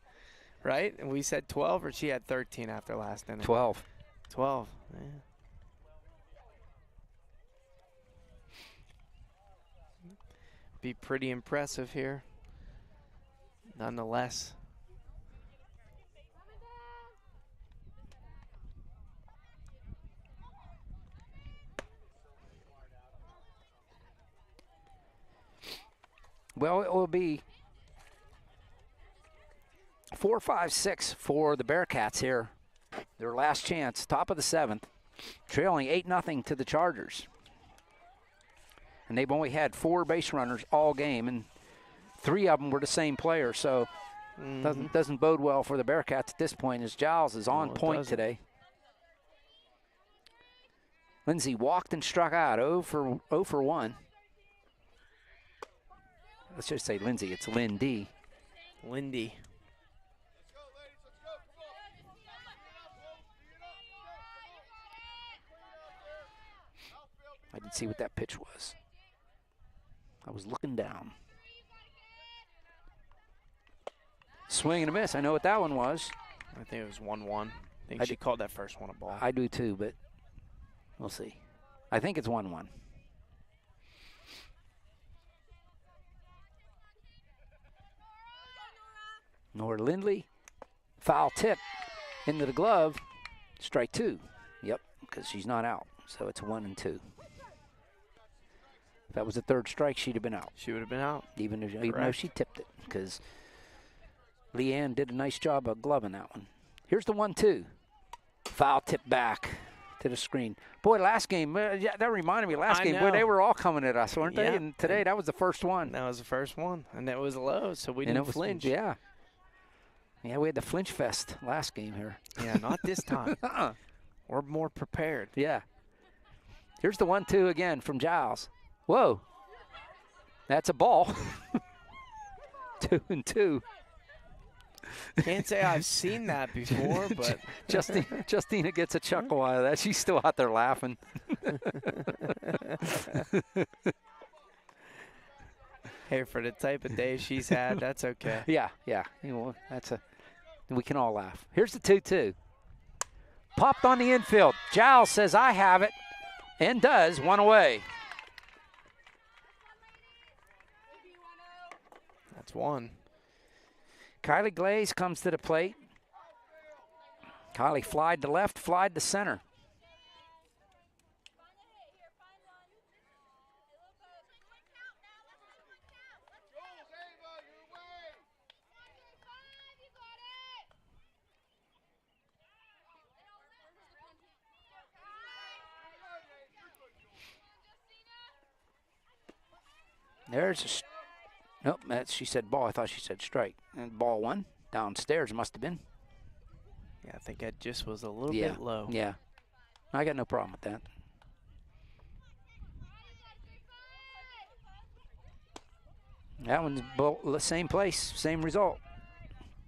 right? And we said 12, or she had 13 after last inning? 12. 12, yeah. Be pretty impressive here, nonetheless. Well, it will be 4-5-6 for the Bearcats here. Their last chance, top of the 7th, trailing 8-0 to the Chargers. And they've only had 4 base runners all game, and 3 of them were the same player. So doesn't bode well for the Bearcats at this point, as Giles is on point today. Lindsay walked and struck out, 0 for 1. Let's just say Lindsay. It's Lindy. Lindy. I didn't see what that pitch was. I was looking down. Swing and a miss. I know what that one was. I think it was 1-1. I think she called that first one a ball. I do too, but we'll see. I think it's 1-1. Nora Lindley, foul tip into the glove, strike 2. Yep, because she's not out, so it's 1-2. If that was the third strike, she'd have been out. She would have been out. Even though she tipped it, because Leanne did a nice job of gloving that one. Here's the 1-2. Foul tip back to the screen. Boy, last game, that reminded me, last game, boy, they were all coming at us, weren't they? And today, that was the first one. That was the first one, and that was low, so we didn't flinch. Yeah. Yeah, we had the flinch fest last game here. Yeah, not this time. We're more prepared. Yeah. Here's the 1-2 again from Giles. Whoa. That's a ball. 2-2. Can't say I've seen that before, but Justina gets a chuckle out of that. She's still out there laughing. Hey, for the type of day she's had, that's okay. Yeah. You know, we can all laugh. Here's the 2-2. Popped on the infield. Giles says, I have it, and does. One away. That's one. Kylie Glaze comes to the plate. Kylie flied to left, flied to center. There's a, nope, she said ball. I thought she said strike. And ball one, downstairs must have been. Yeah, I think that just was a little bit low. Yeah, I got no problem with that. That one's the same place, same result.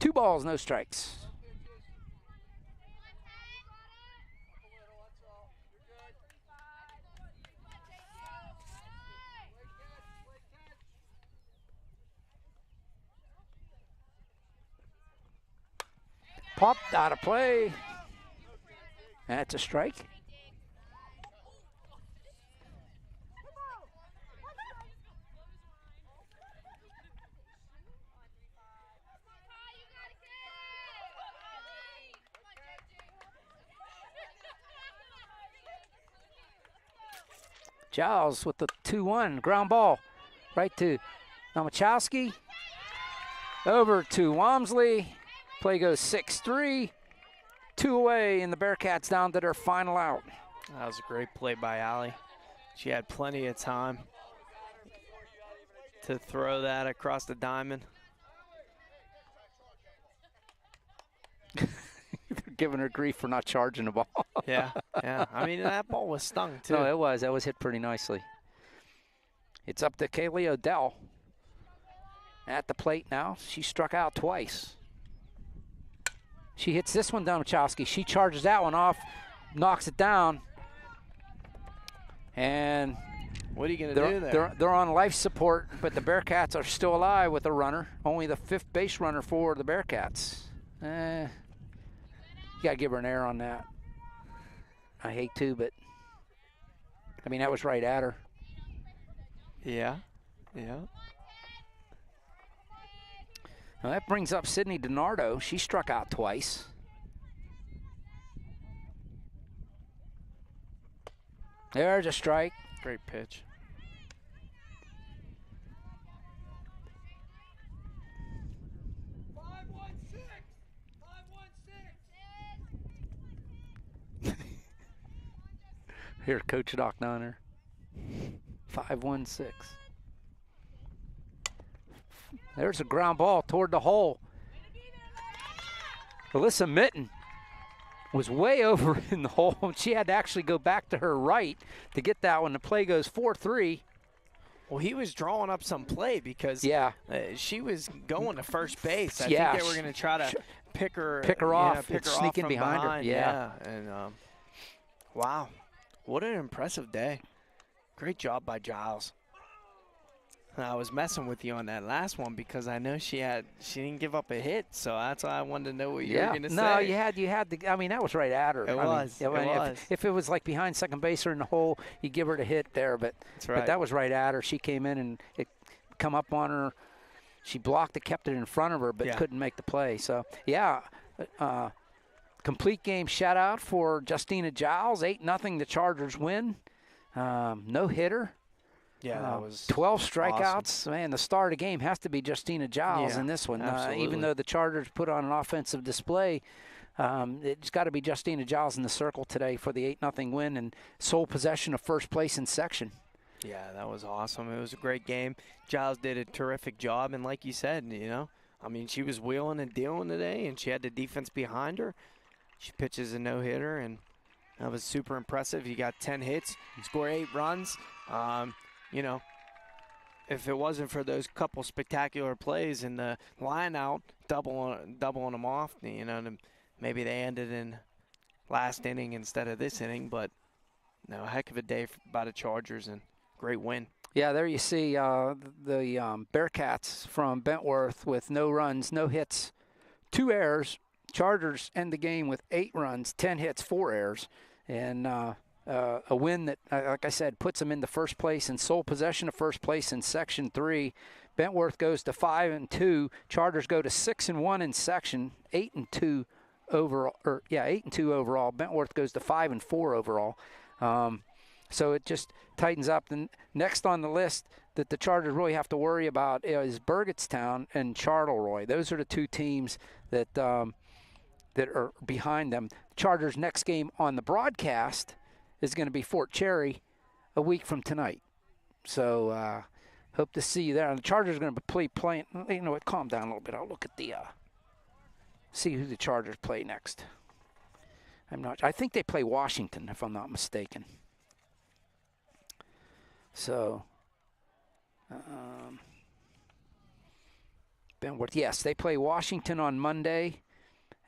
2 balls, no strikes. Popped out of play. That's a strike. Giles with the 2-1 ground ball right to Nomachowski. Over to Walmsley. Play goes 6-3. 2 away, and the Bearcats down to their final out. That was a great play by Allie. She had plenty of time to throw that across the diamond. They're giving her grief for not charging the ball. Yeah. I mean, that ball was stung, too. No, it was. That was hit pretty nicely. It's up to Kaylee Odell at the plate now. She struck out twice. She hits this one down, Wachowski. She charges that one off, knocks it down. And what are you going to do there? They're on life support, but the Bearcats are still alive with a runner. Only the 5th base runner for the Bearcats. You got to give her an error on that. I hate to, but I mean, that was right at her. Yeah. Now that brings up Sydney DiNardo. She struck out twice. There's a strike. Great pitch. Here, Coach Doc Donner. 5-1-6. There's a ground ball toward the hole. Alyssa Mitten was way over in the hole. She had to actually go back to her right to get that one. The play goes 4-3. Well, he was drawing up some play because she was going to first base. I think they were going to try to pick her off, sneak in behind her. Yeah. And wow, what an impressive day. Great job by Giles. I was messing with you on that last one because I know she didn't give up a hit, so that's why I wanted to know what you were going to say. No, you had to. I mean, that was right at her. It was. If it was like behind second base or in the hole, you give her the hit there, but that was right at her. She came in and it come up on her. She blocked it, kept it in front of her, but couldn't make the play. So complete game shutout for Justina Giles. 8-0. The Chargers win. No hitter. Yeah, that was 12 strikeouts. awesome. Man, the star of the game has to be Justina Giles in this one. Even though the Chargers put on an offensive display, it's got to be Justina Giles in the circle today for the 8-0 win and sole possession of first place in section. Yeah, that was awesome. It was a great game. Giles did a terrific job, and like you said, I mean, she was wheeling and dealing today, and she had the defense behind her. She pitches a no-hitter, and that was super impressive. You got 10 hits, score 8 runs. If it wasn't for those couple spectacular plays in the line out, doubling them off, maybe they ended in last inning instead of this inning. But no, heck of a day by the Chargers and great win. Yeah, there you see the Bearcats from Bentworth with no runs, no hits, 2 errors. Chargers end the game with 8 runs, 10 hits, 4 errors, and a win that, like I said, puts them in the first place and sole possession of first place in Section 3. Bentworth goes to 5-2. Chargers go to 6-1 in section, 8-2 overall. 8-2 overall. Bentworth goes to 5-4 overall. So it just tightens up. The next on the list that the Chargers really have to worry about is Burgettstown and Charleroi. Those are the 2 teams that that are behind them. Chargers' next game on the broadcast is going to be Fort Cherry a week from tonight. So hope to see you there. And the Chargers are going to be playing. You know what? Calm down a little bit. I'll look at the see who the Chargers play next. I think they play Washington, if I'm not mistaken. So, Bentworth, yes, they play Washington on Monday,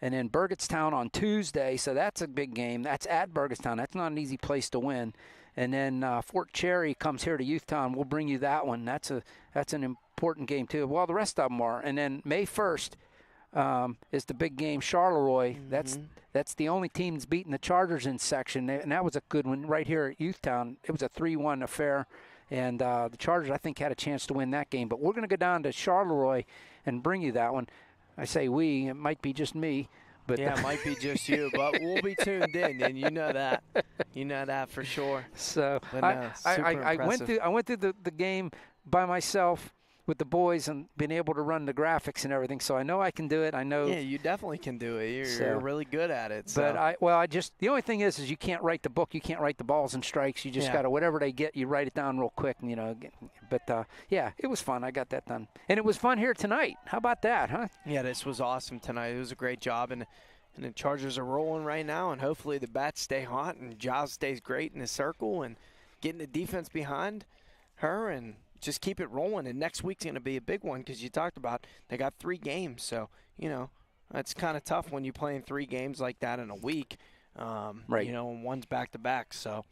and then Burgettstown on Tuesday. So that's a big game. That's at Burgettstown. That's not an easy place to win. And then Fort Cherry comes here to Youthtown. We'll bring you that one. That's an important game too. Well, the rest of them are. And then May 1st is the big game, Charleroi. Mm-hmm. That's the only team that's beaten the Chargers in section, and that was a good one right here at Youthtown. It was a 3-1 affair, and the Chargers, I think, had a chance to win that game. But we're going to go down to Charleroi and bring you that one. I say we, it might be just me. But yeah, it might be just you, but we'll be tuned in, and you know that. You know that for sure. So but no, I went through the game by myself with the boys and been able to run the graphics and everything, so I know I can do it. I know. Yeah, you definitely can do it. You're really good at it. So. But the only thing is you can't write the book. You can't write the balls and strikes. You just got to, whatever they get, you write it down real quick. But yeah, it was fun. I got that done, and it was fun here tonight. How about that, huh? Yeah, this was awesome tonight. It was a great job, and the Chargers are rolling right now, and hopefully the bats stay hot and Giles stays great in the circle and getting the defense behind her and just keep it rolling. And next week's going to be a big one because you talked about they got 3 games. So, that's kind of tough when you're playing 3 games like that in a week, right. And one's back-to-back. So,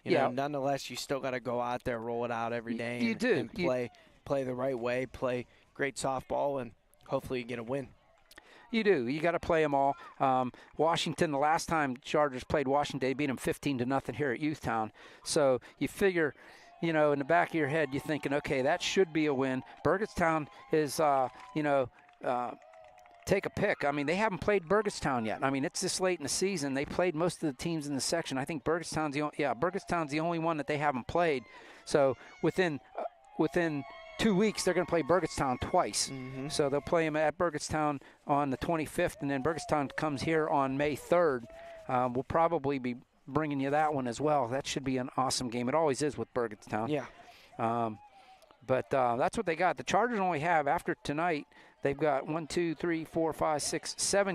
nonetheless, you still got to go out there, roll it out every day. And play the right way, play great softball, and hopefully you get a win. You do. You got to play them all. Washington, the last time Chargers played Washington, they beat them 15-0 here at Youthtown. So you figure, in the back of your head, you're thinking, okay, that should be a win. Burgettstown is, take a pick. I mean, they haven't played Burgettstown yet. I mean, it's this late in the season. They played most of the teams in the section. I think Burgettstown's the only one that they haven't played. So within 2 weeks, they're going to play Burgettstown twice. Mm-hmm. So they'll play them at Burgettstown on the 25th, and then Burgettstown comes here on May 3rd. We'll probably be bringing you that one as well. That should be an awesome game. It always is with Burgettstown. Yeah. But that's what they got. The Chargers only have, after tonight, they've got 7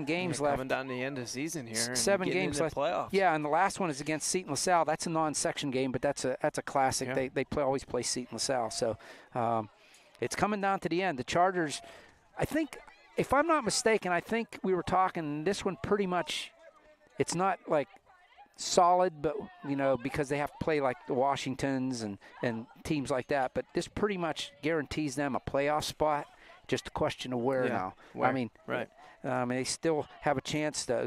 games left. Coming down to the end of the season here. 7 games left. Playoffs. Yeah, and the last one is against Seton LaSalle. That's a non-section game, but that's a classic. Yeah. They always play Seton LaSalle. So it's coming down to the end. The Chargers, I think, if I'm not mistaken, I think we were talking this one pretty much. It's not like solid, but because they have to play like the Washingtons and teams like that. But this pretty much guarantees them a playoff spot. Just a question of where now. Where? I mean, right. They still have a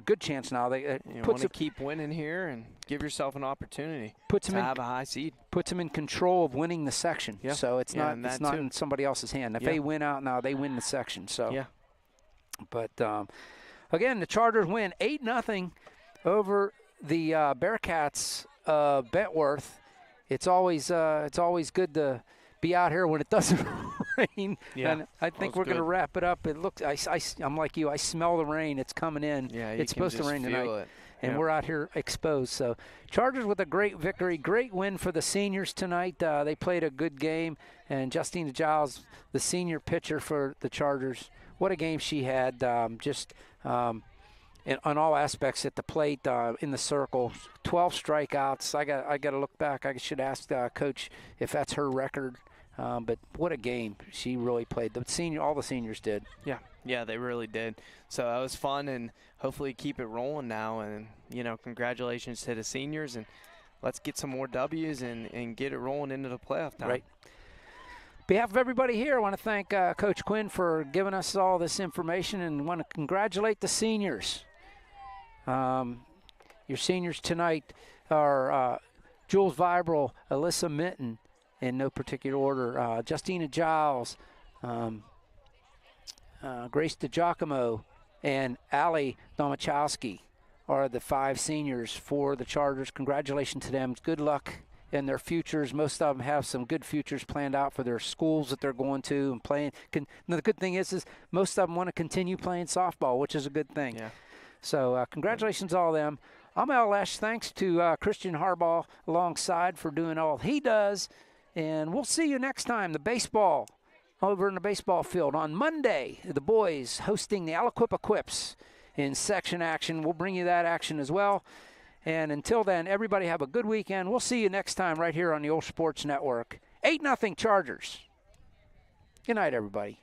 good chance now. They want to keep winning here and give yourself an opportunity to have a high seed. Puts them in control of winning the section. Yeah. So it's not in somebody else's hand. If they win out now, they win the section. So yeah. But again, the Chargers win 8-0 over the Bearcats Bentworth. it's always good to be out here when it doesn't rain. Yeah, and I think we're going to wrap it up. It looks, I'm like you. I smell the rain. It's coming in. Yeah, it's supposed to rain tonight. And we're out here exposed. So Chargers with a great victory, great win for the seniors tonight. They played a good game. And Justina Giles, the senior pitcher for the Chargers, what a game she had. On all aspects at the plate, in the circle, 12 strikeouts. I got to look back. I should ask Coach if that's her record. But what a game she really played. All the seniors did. Yeah, they really did. So that was fun, and hopefully keep it rolling now. And, congratulations to the seniors, and let's get some more W's and get it rolling into the playoff time. Right. On behalf of everybody here, I want to thank Coach Quinn for giving us all this information, and want to congratulate the seniors. Your seniors tonight are Jules Vibral, Alyssa Minton, in no particular order, Justina Giles, Grace DiGiacomo, and Allie Domachowski are the 5 seniors for the Chargers. Congratulations to them. Good luck in their futures. Most of them have some good futures planned out for their schools that they're going to and playing. The good thing is most of them want to continue playing softball, which is a good thing. Yeah. So congratulations to all of them. I'm OLSH. Thanks to Christian Harbaugh alongside for doing all he does. And we'll see you next time. The baseball over in the baseball field on Monday. The boys hosting the Aliquippa Quips in section action. We'll bring you that action as well. And until then, everybody have a good weekend. We'll see you next time right here on the OLSH Sports Network. 8-0 Chargers. Good night, everybody.